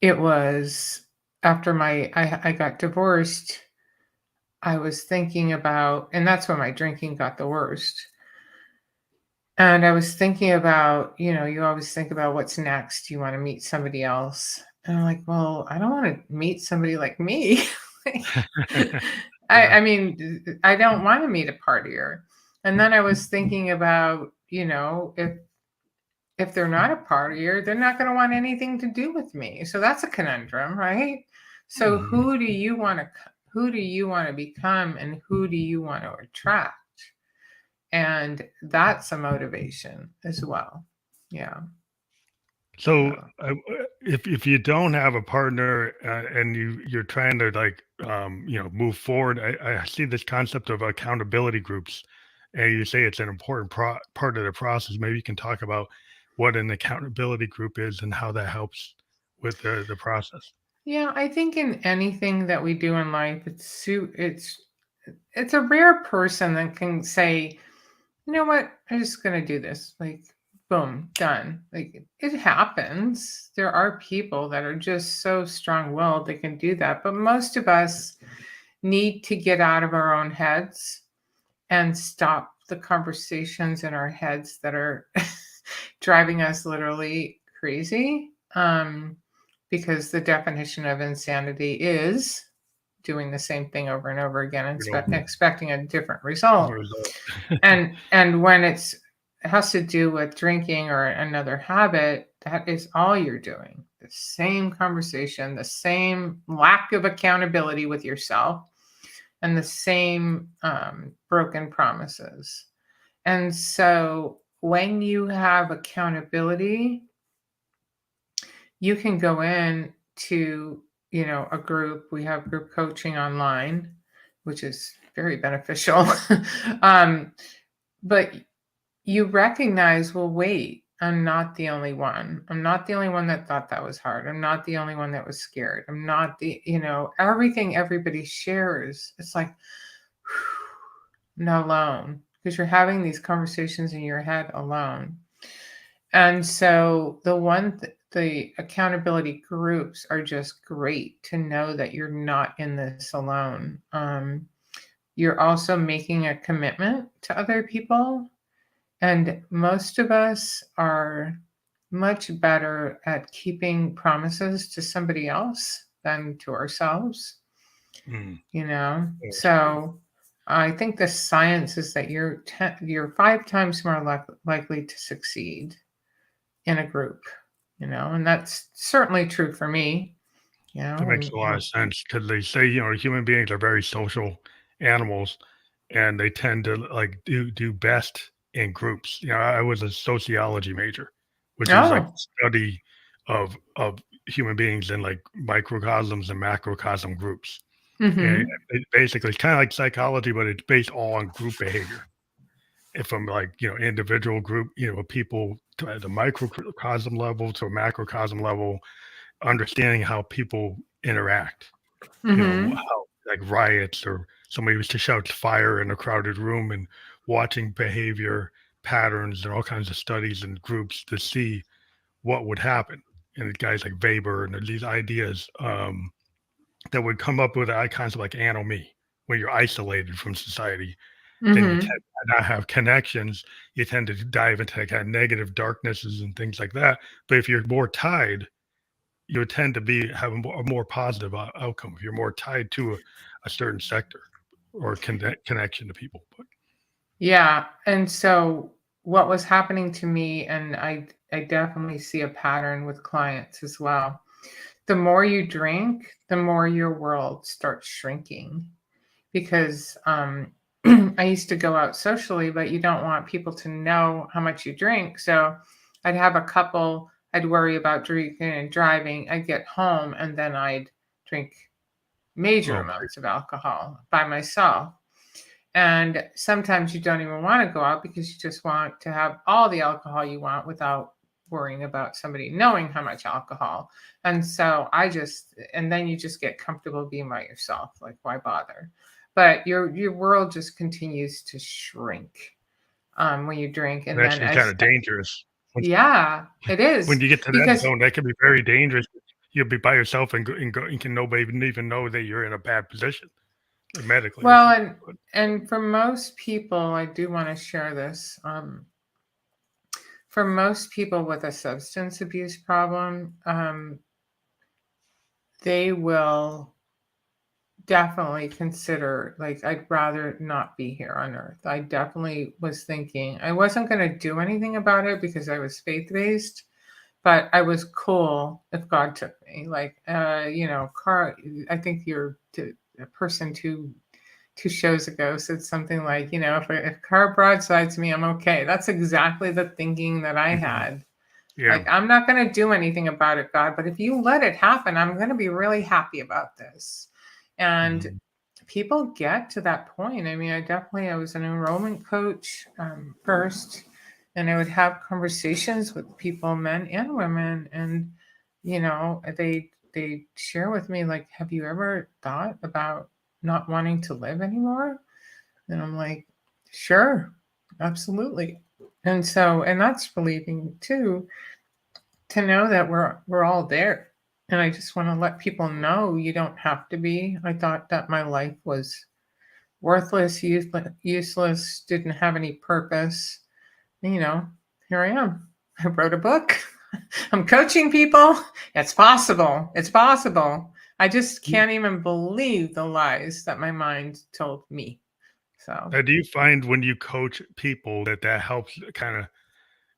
[SPEAKER 2] it was after I got divorced. I was thinking about, and that's when my drinking got the worst. And I was thinking about, you always think about what's next. You want to meet somebody else. And I'm like, well, I don't want to meet somebody like me.
[SPEAKER 1] Yeah.
[SPEAKER 2] I mean, I don't want to meet a partier. And then I was thinking about, if they're not a partier, they're not going to want anything to do with me. So that's a conundrum, right? So
[SPEAKER 1] Mhm.
[SPEAKER 2] who do you want to become, and who do you want to attract? And that's a motivation as well. Yeah.
[SPEAKER 1] So,
[SPEAKER 2] So,
[SPEAKER 1] if you don't have a partner, and you're trying to like move forward, I see this concept of accountability groups, and you say it's an important part of the process. Maybe you can talk about what an accountability group is and how that helps with the process.
[SPEAKER 2] yeah, I think in anything that we do in life, it's a rare person that can say, you know what, I'm just going to do this. Like, boom, done. Like, it happens. There are people that are just so strong willed they can do that. But most of us need to get out of our own heads and stop the conversations in our heads that are driving us literally crazy. Because the definition of insanity is doing the same thing over and over again and
[SPEAKER 1] You know,
[SPEAKER 2] expecting a different result.
[SPEAKER 1] result.
[SPEAKER 2] And when it has to do with drinking or another habit, that is all you're doing. The same conversation, the same lack of accountability with yourself, and the same broken promises. And so when you have accountability, you can go in to, a group. We have group coaching online, which is very beneficial. um, but you recognize, well, wait, I'm not the only one. I'm not the only one that thought that was hard. I'm not the only one that was scared. I'm not everything everybody shares. It's like, not alone, because you're having these conversations in your head alone. And so the accountability groups are just great to know that you're not in this alone. You're also making a commitment to other people. And most of us are much better at keeping promises to somebody else than to ourselves,
[SPEAKER 1] Mm, that's true.
[SPEAKER 2] So I think the science is that you're 5 times more likely to succeed in a group, and that's certainly true for me,
[SPEAKER 1] That makes a lot of sense because they say, human beings are very social animals and they tend to like do best in groups. I was a sociology major, which is like
[SPEAKER 2] Oh,
[SPEAKER 1] study of human beings in like microcosms and macrocosm groups. And
[SPEAKER 2] mm-hmm,
[SPEAKER 1] basically it's kind of like psychology, but it's based all on group behavior. And from like, individual group, people to the microcosm level to a macrocosm level, understanding how people interact,
[SPEAKER 2] mm-hmm,
[SPEAKER 1] how like riots or somebody was to shout fire in a crowded room and watching behavior patterns and all kinds of studies and groups to see what would happen. And guys like Weber and these ideas that would come up with icons like anomie, when you're isolated from society, then you tend
[SPEAKER 2] mm-hmm.
[SPEAKER 1] to not have connections. You tend to dive into kind of negative darknesses and things like that. But if you're more tied, you would tend to have a more positive outcome if you're more tied to a certain sector or connection to people. But
[SPEAKER 2] Yeah, and so what was happening to me, and I definitely see a pattern with clients as well. The more you drink, the more your world starts shrinking because I used to go out socially, but you don't want people to know how much you drink. So I'd have a couple, I'd worry about drinking and driving. I'd get home and then I'd drink major
[SPEAKER 1] oh,
[SPEAKER 2] amounts of alcohol by myself. And sometimes you don't even want to go out because you just want to have all the alcohol you want without worrying about somebody knowing how much alcohol. And so and then you just get comfortable being by yourself. Like, why bother? But your world just continues to shrink when you drink.
[SPEAKER 1] and
[SPEAKER 2] And
[SPEAKER 1] that's
[SPEAKER 2] then
[SPEAKER 1] kind of dangerous. When,
[SPEAKER 2] yeah, it
[SPEAKER 1] when
[SPEAKER 2] is
[SPEAKER 1] you get to that
[SPEAKER 2] because
[SPEAKER 1] zone, that can be very dangerous. You'll be by yourself and can nobody even know that you're in a bad position, like medically or
[SPEAKER 2] well,
[SPEAKER 1] something.
[SPEAKER 2] and
[SPEAKER 1] But
[SPEAKER 2] and for most people, I do want to share this. For most people with a substance abuse problem, they will definitely consider, like, I'd rather not be here on earth. I definitely was thinking I wasn't going to do anything about it because I was faith based, but I was cool if God took me. Like, Car, I think a person two shows ago said something like, if a car broadsides me, I'm okay. That's exactly the thinking that I
[SPEAKER 1] mhm,
[SPEAKER 2] had.
[SPEAKER 1] yeah,
[SPEAKER 2] Like, I'm not going to do anything about it, God, but if you let it happen, I'm going to be really happy about this. And
[SPEAKER 1] mhm.
[SPEAKER 2] people get to that point. I mean, I was an enrollment coach first, and I would have conversations with people, men and women, and they share with me like, "Have you ever thought about not wanting to live anymore?" And I'm like, "Sure, absolutely." And that's relieving too, to know that we're all there. And I just want to let people know you don't have to be. I thought that my life was worthless, useless, didn't have any purpose. And, here I am. I wrote a book. I'm coaching people. It's possible. It's possible. I just can't even believe the lies that my mind told me. So,
[SPEAKER 1] Do you find when you coach people that helps kind of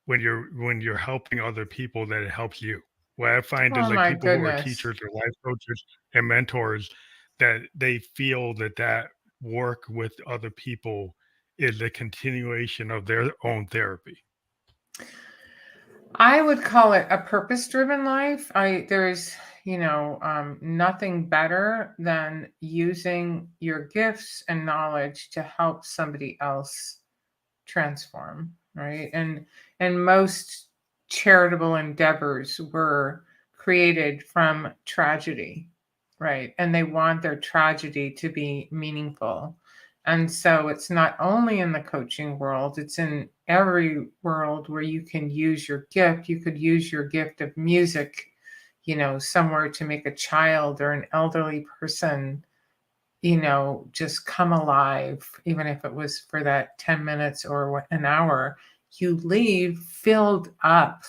[SPEAKER 1] when you're helping other people that it helps you? What I find is
[SPEAKER 2] oh
[SPEAKER 1] like
[SPEAKER 2] my
[SPEAKER 1] people who are
[SPEAKER 2] goodness.
[SPEAKER 1] teachers or life coaches and mentors that they feel that work with other people is a continuation of their own therapy.
[SPEAKER 2] I would call it a purpose-driven life. There's, nothing better than using your gifts and knowledge to help somebody else transform, right? And most charitable endeavors were created from tragedy, right? And they want their tragedy to be meaningful. And so it's not only in the coaching world, it's in every world where you can use your gift. You could use your gift of music, somewhere to make a child or an elderly person, just come alive, even if it was for that 10 minutes or an hour. You leave filled up,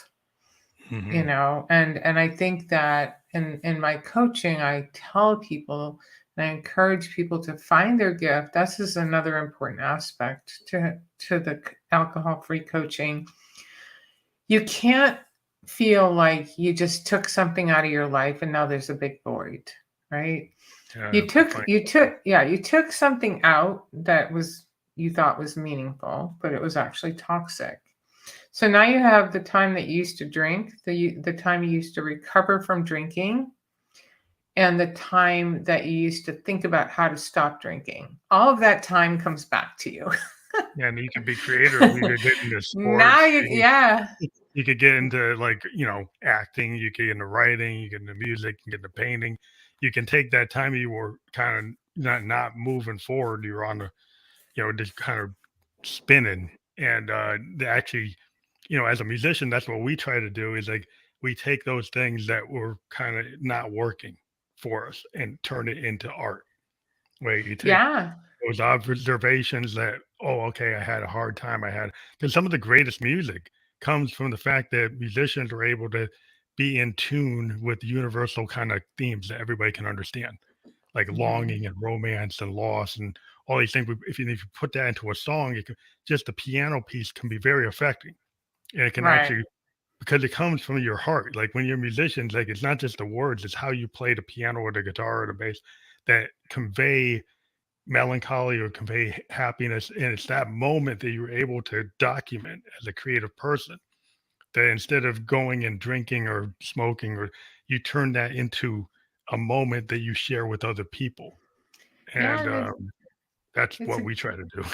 [SPEAKER 1] Hmm.
[SPEAKER 2] and I think that in my coaching, I tell people And I encourage people to find their gift. This is another important aspect to the alcohol-free coaching. You can't feel like you just took something out of your life and now there's a big void, right?
[SPEAKER 1] Yeah, that's a funny.
[SPEAKER 2] You took something out that was you thought was meaningful, but it was actually toxic. So now you have the time that you used to drink, the time you used to recover from drinking, and the time that you used to think about how to stop drinking. All of that time comes back to you.
[SPEAKER 1] Yeah, and you can be creative. You could get into
[SPEAKER 2] Now
[SPEAKER 1] sports.
[SPEAKER 2] yeah.
[SPEAKER 1] You could get into like, acting, you could get into writing, you get into music, you get into painting. You can take that time you were kind of not moving forward, you're on the, just kind of spinning. And actually, as a musician, that's what we try to do is like we take those things that were kind of not working for us and turn it into art. Where you take
[SPEAKER 2] Yeah.
[SPEAKER 1] those observations that, oh, okay, I had a hard time. Because some of the greatest music comes from the fact that musicians are able to be in tune with universal kind of themes that everybody can understand, like
[SPEAKER 2] Mhm.
[SPEAKER 1] longing and romance and loss and all these things. If you put that into a song, just the piano piece can be very affecting. And it can
[SPEAKER 2] Right.
[SPEAKER 1] actually, because it comes from your heart. Like when you're musicians, like it's not just the words, it's how you play the piano or the guitar or the bass that convey melancholy or convey happiness. And it's that moment that you're able to document as a creative person that instead of going and drinking or smoking, or you turn that into a moment that you share with other people.
[SPEAKER 2] Yeah,
[SPEAKER 1] And
[SPEAKER 2] and
[SPEAKER 1] that's
[SPEAKER 2] it's
[SPEAKER 1] what
[SPEAKER 2] a
[SPEAKER 1] we try to do.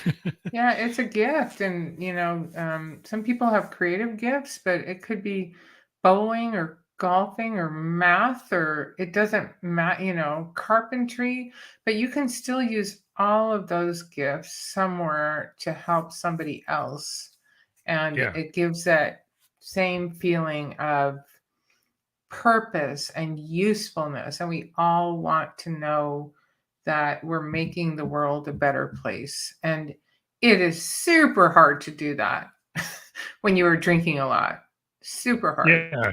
[SPEAKER 2] yeah, it's a gift, and some people have creative gifts, but it could be bowling or golfing or math, or it doesn't matter, carpentry, but you can still use all of those gifts somewhere to help somebody else, and
[SPEAKER 1] Yeah.
[SPEAKER 2] it gives that same feeling of purpose and usefulness. And we all want to know that we're making the world a better place. And it is super hard to do that when you are drinking a lot. Super hard.
[SPEAKER 1] Yeah.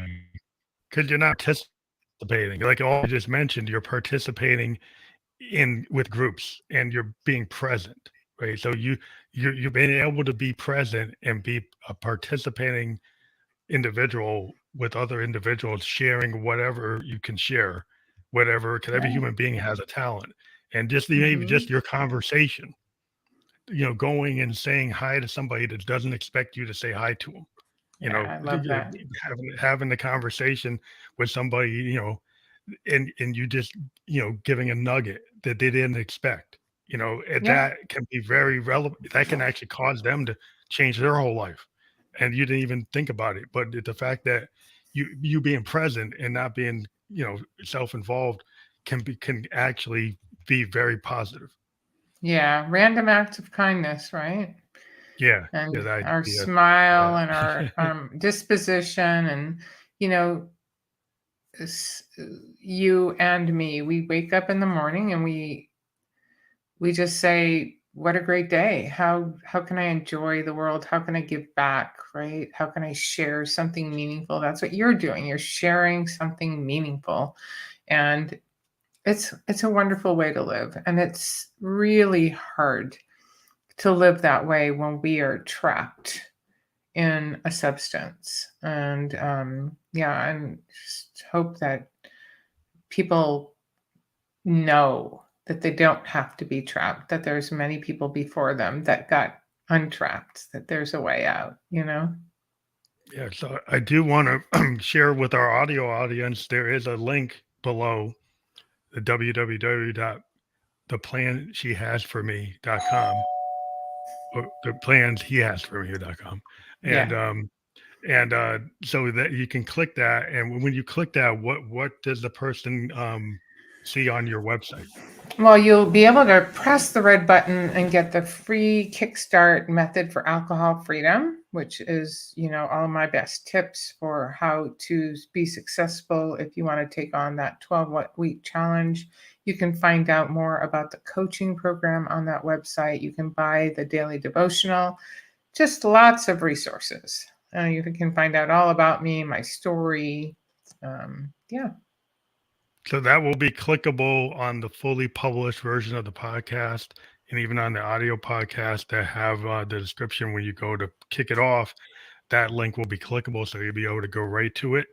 [SPEAKER 1] Because you're not participating. Like all you just mentioned, you're participating in with groups and you're being present, right? So you're being able to be present and be a participating individual with other individuals sharing whatever you can share, whatever, because every
[SPEAKER 2] Right.
[SPEAKER 1] human being has a talent. And just maybe
[SPEAKER 2] Hmm.
[SPEAKER 1] just your conversation, going and saying hi to somebody that doesn't expect you to say hi to them,
[SPEAKER 2] Yeah, I love that.
[SPEAKER 1] having the conversation with somebody, and you just, giving a nugget that they didn't expect, and
[SPEAKER 2] Yeah.
[SPEAKER 1] that can be very relevant. That can actually cause them to change their whole life. And you didn't even think about it. But the fact that you being present and not being, self-involved can actually be very positive.
[SPEAKER 2] Yeah. Random acts of kindness, right?
[SPEAKER 1] Yeah. Yeah.
[SPEAKER 2] And
[SPEAKER 1] The
[SPEAKER 2] our
[SPEAKER 1] idea
[SPEAKER 2] smile
[SPEAKER 1] that
[SPEAKER 2] and our disposition and, you know, s- you and me, we wake up in the morning and we just say, what a great day. How can I enjoy the world? How can I give back, right? How can I share something meaningful? That's what you're doing. You're sharing something meaningful. And it's a wonderful way to live. And it's really hard to live that way when we are trapped in a substance. And yeah, and just hope that people know that they don't have to be trapped, that there's many people before them that got untrapped, that there's a way out.
[SPEAKER 1] Yeah, so I do want to share with our audio audience. There is a link below the www.theplansshehasforme.com, or the plans he has for me.com. And
[SPEAKER 2] Yeah.
[SPEAKER 1] so that you can click that, and when you click that, what does the person see on your website?
[SPEAKER 2] Well, you'll be able to press the red button and get the free Kickstart method for alcohol freedom, which is, all my best tips for how to be successful if you want to take on that 12-week challenge. You can find out more about the coaching program on that website. You can buy the daily devotional, just lots of resources. You can find out all about me, my story. Yeah.
[SPEAKER 1] So that will be clickable on the fully published version of the podcast, and even on the audio podcast that have the description when you go to kick it off. That link will be clickable, so you'll be able to go right to it.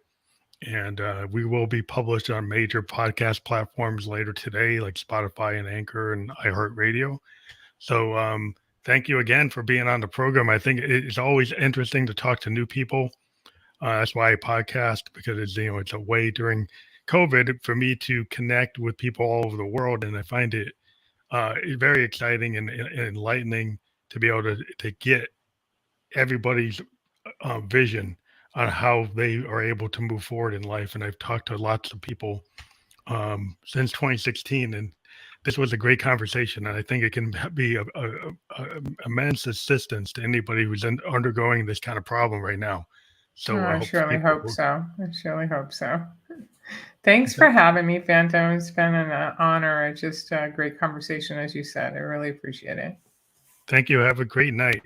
[SPEAKER 1] And we will be published on major podcast platforms later today, like Spotify and Anchor and iHeartRadio. So thank you again for being on the program. I think it's always interesting to talk to new people. That's why I podcast, because it's a way during COVID for me to connect with people all over the world, and I find it very exciting and enlightening to be able to get everybody's vision on how they are able to move forward in life. And I've talked to lots of people since 2016, and this was a great conversation. And I think it can be a immense assistance to anybody who's undergoing this kind of problem right now. So
[SPEAKER 2] Oh,
[SPEAKER 1] I
[SPEAKER 2] I
[SPEAKER 1] hope
[SPEAKER 2] surely
[SPEAKER 1] people
[SPEAKER 2] hope so. I surely hope so. Thanks for having me, Phantom. It's been an honor. It's just a great conversation, as you said. I really appreciate it.
[SPEAKER 1] Thank you. Have a great night.